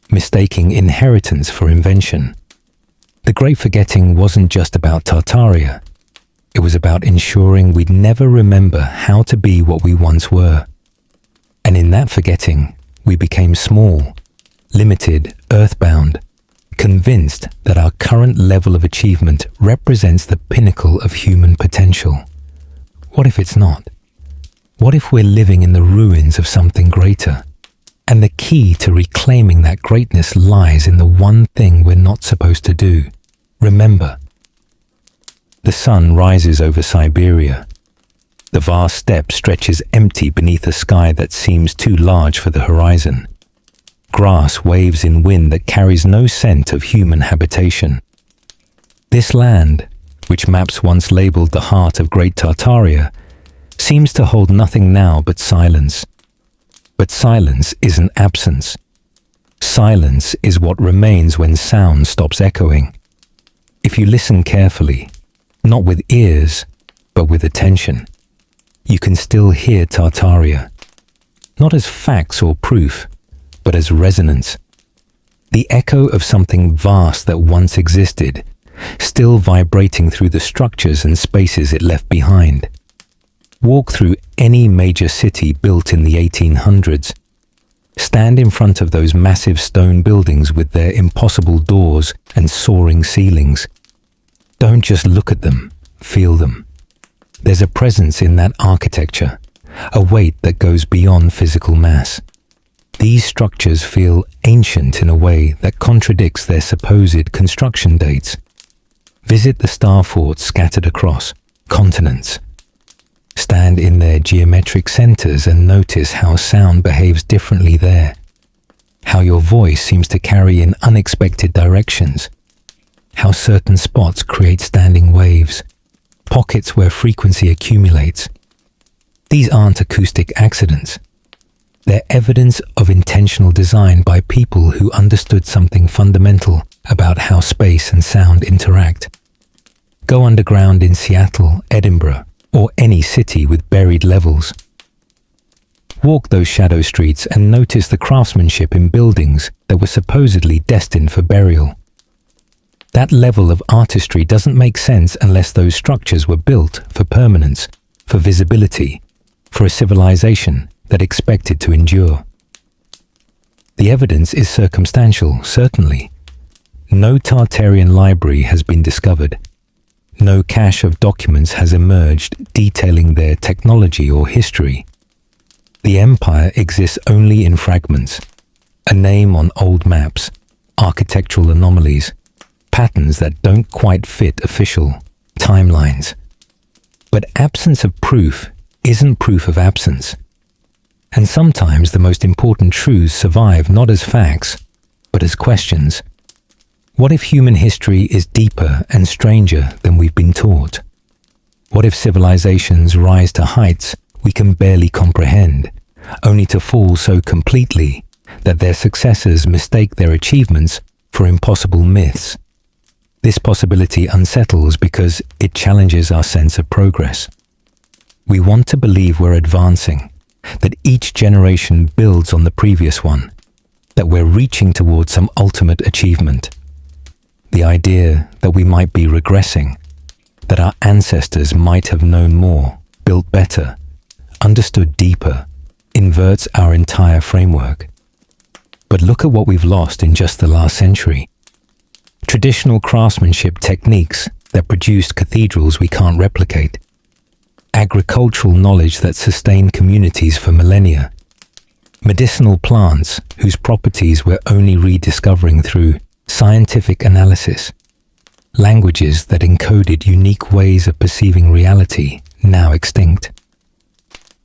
mistaking inheritance for invention. The Great Forgetting wasn't just about Tartaria. It was about ensuring we'd never remember how to be what we once were. And in that forgetting, we became small, limited, earthbound, convinced that our current level of achievement represents the pinnacle of human potential. What if it's not? What if we're living in the ruins of something greater? And the key to reclaiming that greatness lies in the one thing we're not supposed to do. Remember. The sun rises over Siberia. The vast steppe stretches empty beneath a sky that seems too large for the horizon. Grass waves in wind that carries no scent of human habitation. This land, which maps once labeled the heart of Great Tartaria, seems to hold nothing now but silence. But silence isn't absence. Silence is what remains when sound stops echoing. If you listen carefully, not with ears, but with attention, you can still hear Tartaria, not as facts or proof, but as resonance. The echo of something vast that once existed, still vibrating through the structures and spaces it left behind. Walk through any major city built in the 1800s. Stand in front of those massive stone buildings with their impossible doors and soaring ceilings. Don't just look at them, feel them. There's a presence in that architecture, a weight that goes beyond physical mass. These structures feel ancient in a way that contradicts their supposed construction dates. Visit the star forts scattered across continents. Stand in their geometric centers and notice how sound behaves differently there, how your voice seems to carry in unexpected directions, how certain spots create standing waves, pockets where frequency accumulates. These aren't acoustic accidents. They're evidence of intentional design by people who understood something fundamental about how space and sound interact. Go underground in Seattle, Edinburgh, or any city with buried levels. Walk those shadow streets and notice the craftsmanship in buildings that were supposedly destined for burial. That level of artistry doesn't make sense unless those structures were built for permanence, for visibility, for a civilization that expected to endure. The evidence is circumstantial, certainly. No Tartarian library has been discovered. No cache of documents has emerged detailing their technology or history. The empire exists only in fragments, a name on old maps, architectural anomalies, patterns that don't quite fit official timelines. But absence of proof isn't proof of absence. And sometimes the most important truths survive not as facts, but as questions. What if human history is deeper and stranger than we've been taught? What if civilizations rise to heights we can barely comprehend, only to fall so completely that their successors mistake their achievements for impossible myths? This possibility unsettles because it challenges our sense of progress. We want to believe we're advancing, that each generation builds on the previous one, that we're reaching towards some ultimate achievement. The idea that we might be regressing, that our ancestors might have known more, built better, understood deeper, inverts our entire framework. But look at what we've lost in just the last century. Traditional craftsmanship techniques that produced cathedrals we can't replicate. Agricultural knowledge that sustained communities for millennia. Medicinal plants whose properties we're only rediscovering through scientific analysis, languages that encoded unique ways of perceiving reality now extinct.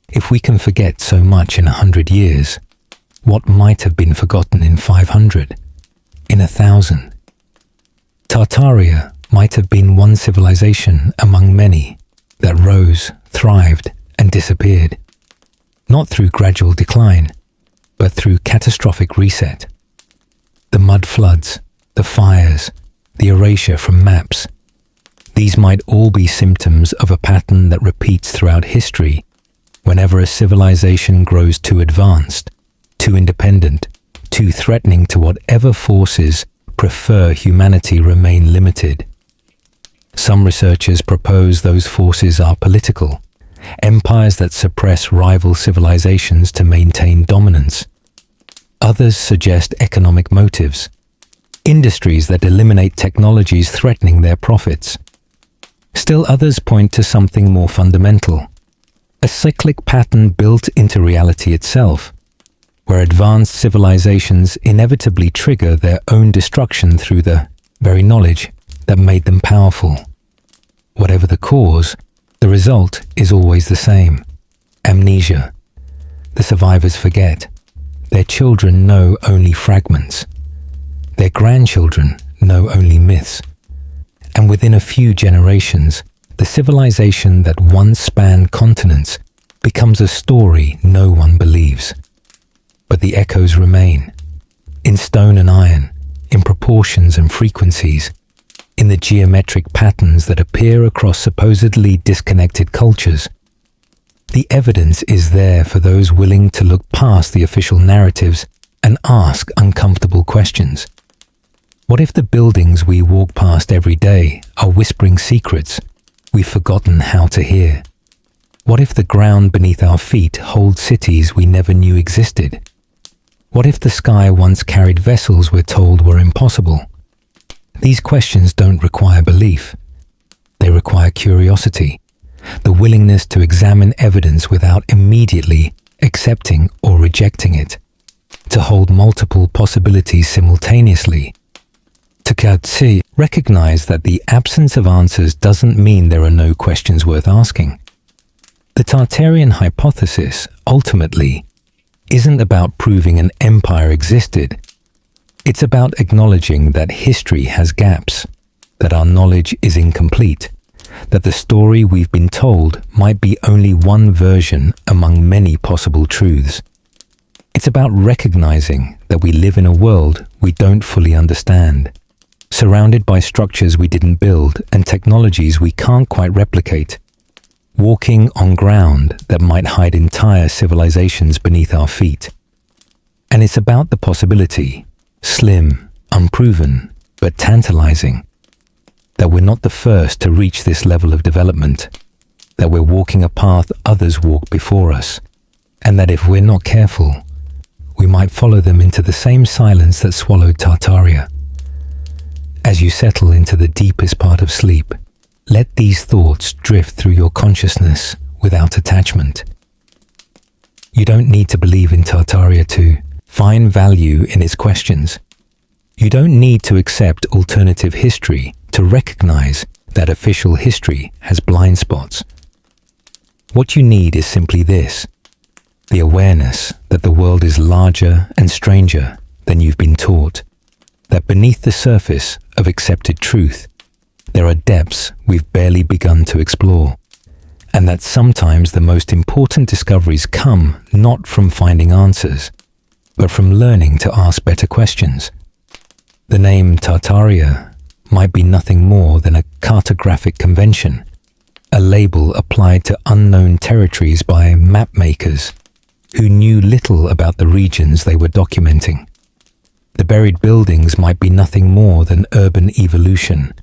If we can forget so much in 100 years, what might have been forgotten in 500, in 1,000? Tartaria might have been one civilization among many that rose, thrived, and disappeared, not through gradual decline, but through catastrophic reset. The mud floods, the fires, the erasure from maps, these might all be symptoms of a pattern that repeats throughout history whenever a civilization grows too advanced, too independent, too threatening to whatever forces prefer humanity remain limited. Some researchers propose those forces are political, empires that suppress rival civilizations to maintain dominance. Others suggest economic motives, industries that eliminate technologies threatening their profits. Still others point to something more fundamental, a cyclic pattern built into reality itself, where advanced civilizations inevitably trigger their own destruction through the very knowledge that made them powerful. Whatever the cause, the result is always the same: amnesia. The survivors forget. Their children know only fragments. Their grandchildren know only myths. And within a few generations, the civilization that once spanned continents becomes a story no one believes. But the echoes remain, in stone and iron, in proportions and frequencies, in the geometric patterns that appear across supposedly disconnected cultures. The evidence is there for those willing to look past the official narratives and ask uncomfortable questions. What if the buildings we walk past every day are whispering secrets we've forgotten how to hear? What if the ground beneath our feet holds cities we never knew existed? What if the sky once carried vessels we're told were impossible? These questions don't require belief. They require curiosity, the willingness to examine evidence without immediately accepting or rejecting it, to hold multiple possibilities simultaneously. To recognize that the absence of answers doesn't mean there are no questions worth asking. The Tartarian hypothesis, ultimately, isn't about proving an empire existed. It's about acknowledging that history has gaps, that our knowledge is incomplete, that the story we've been told might be only one version among many possible truths. It's about recognizing that we live in a world we don't fully understand, surrounded by structures we didn't build and technologies we can't quite replicate, walking on ground that might hide entire civilizations beneath our feet. And it's about the possibility, slim, unproven, but tantalizing, that we're not the first to reach this level of development, that we're walking a path others walked before us, and that if we're not careful, we might follow them into the same silence that swallowed Tartaria. As you settle into the deepest part of sleep, let these thoughts drift through your consciousness without attachment. You don't need to believe in Tartaria to find value in its questions. You don't need to accept alternative history to recognize that official history has blind spots. What you need is simply this: the awareness that the world is larger and stranger than you've been taught, that beneath the surface of accepted truth, there are depths we've barely begun to explore, and that sometimes the most important discoveries come not from finding answers, but from learning to ask better questions. The name Tartaria might be nothing more than a cartographic convention, a label applied to unknown territories by map makers who knew little about the regions they were documenting. The buried buildings might be nothing more than urban evolution,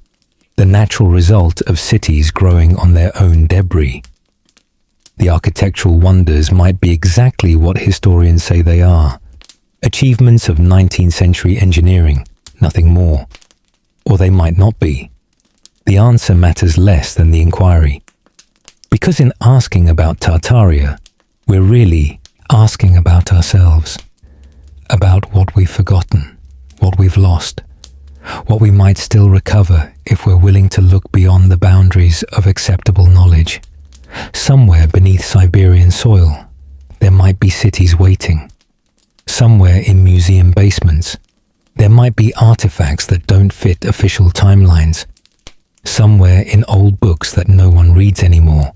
the natural result of cities growing on their own debris. The architectural wonders might be exactly what historians say they are: achievements of 19th century engineering, nothing more. Or they might not be. The answer matters less than the inquiry. Because in asking about Tartaria, we're really asking about ourselves, about what we've forgotten, what we've lost, what we might still recover if we're willing to look beyond the boundaries of acceptable knowledge. Somewhere beneath Siberian soil, there might be cities waiting. Somewhere in museum basements, there might be artifacts that don't fit official timelines. Somewhere in old books that no one reads anymore,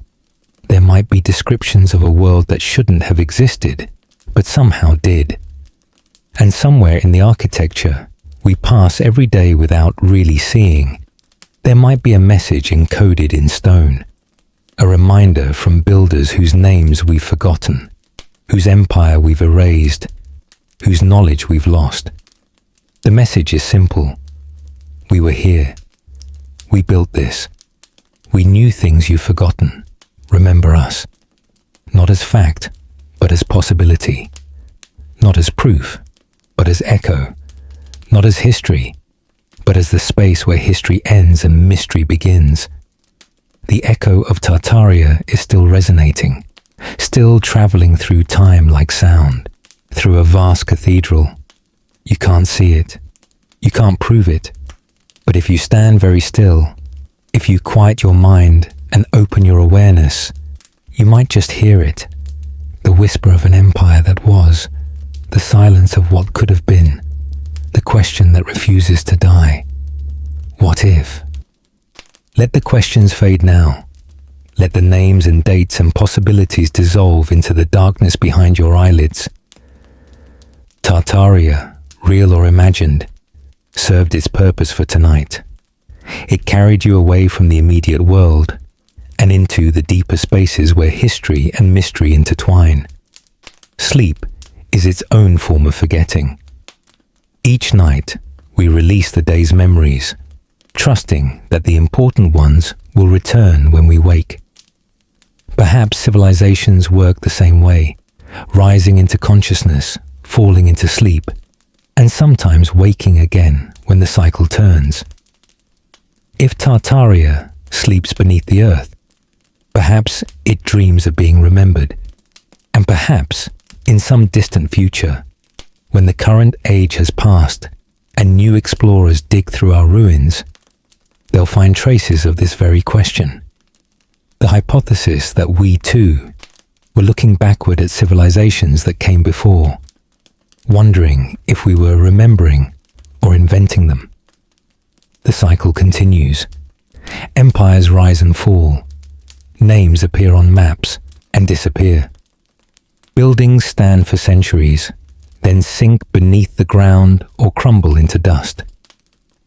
there might be descriptions of a world that shouldn't have existed, but somehow did. And somewhere in the architecture we pass every day without really seeing, there might be a message encoded in stone, a reminder from builders whose names we've forgotten, whose empire we've erased, whose knowledge we've lost. The message is simple. We were here. We built this. We knew things you've forgotten. Remember us. Not as fact, but as possibility. Not as proof, but as echo. Not as history, but as the space where history ends and mystery begins. The echo of Tartaria is still resonating, still traveling through time like sound, through a vast cathedral. You can't see it. You can't prove it. But if you stand very still, if you quiet your mind and open your awareness, you might just hear it. The whisper of an empire that was, the silence of what could have been, the question that refuses to die. What if? Let the questions fade now. Let the names and dates and possibilities dissolve into the darkness behind your eyelids. Tartaria, real or imagined, served its purpose for tonight. It carried you away from the immediate world and into the deeper spaces where history and mystery intertwine. Sleep is its own form of forgetting. Each night, we release the day's memories, trusting that the important ones will return when we wake. Perhaps civilizations work the same way, rising into consciousness, falling into sleep, and sometimes waking again when the cycle turns. If Tartaria sleeps beneath the earth, perhaps it dreams of being remembered, and perhaps in some distant future, when the current age has passed and new explorers dig through our ruins, they'll find traces of this very question. The hypothesis that we too were looking backward at civilizations that came before, wondering if we were remembering or inventing them. The cycle continues. Empires rise and fall. Names appear on maps and disappear. Buildings stand for centuries, then sink beneath the ground or crumble into dust.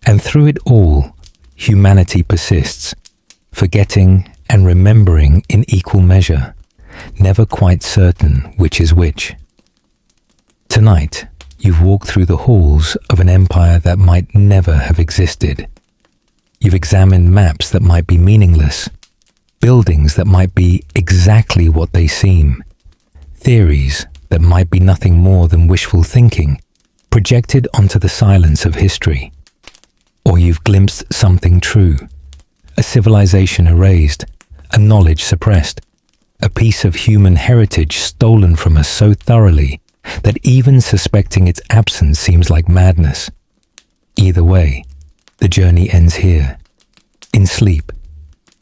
And through it all, humanity persists, forgetting and remembering in equal measure, never quite certain which is which. Tonight, you've walked through the halls of an empire that might never have existed. You've examined maps that might be meaningless, buildings that might be exactly what they seem, theories that might be nothing more than wishful thinking projected onto the silence of history. Or you've glimpsed something true, a civilization erased, a knowledge suppressed, a piece of human heritage stolen from us so thoroughly that even suspecting its absence seems like madness. Either way, the journey ends here, in sleep,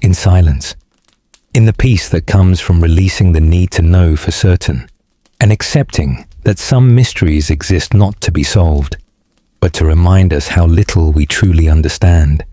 in silence, in the peace that comes from releasing the need to know for certain, and accepting that some mysteries exist not to be solved, but to remind us how little we truly understand.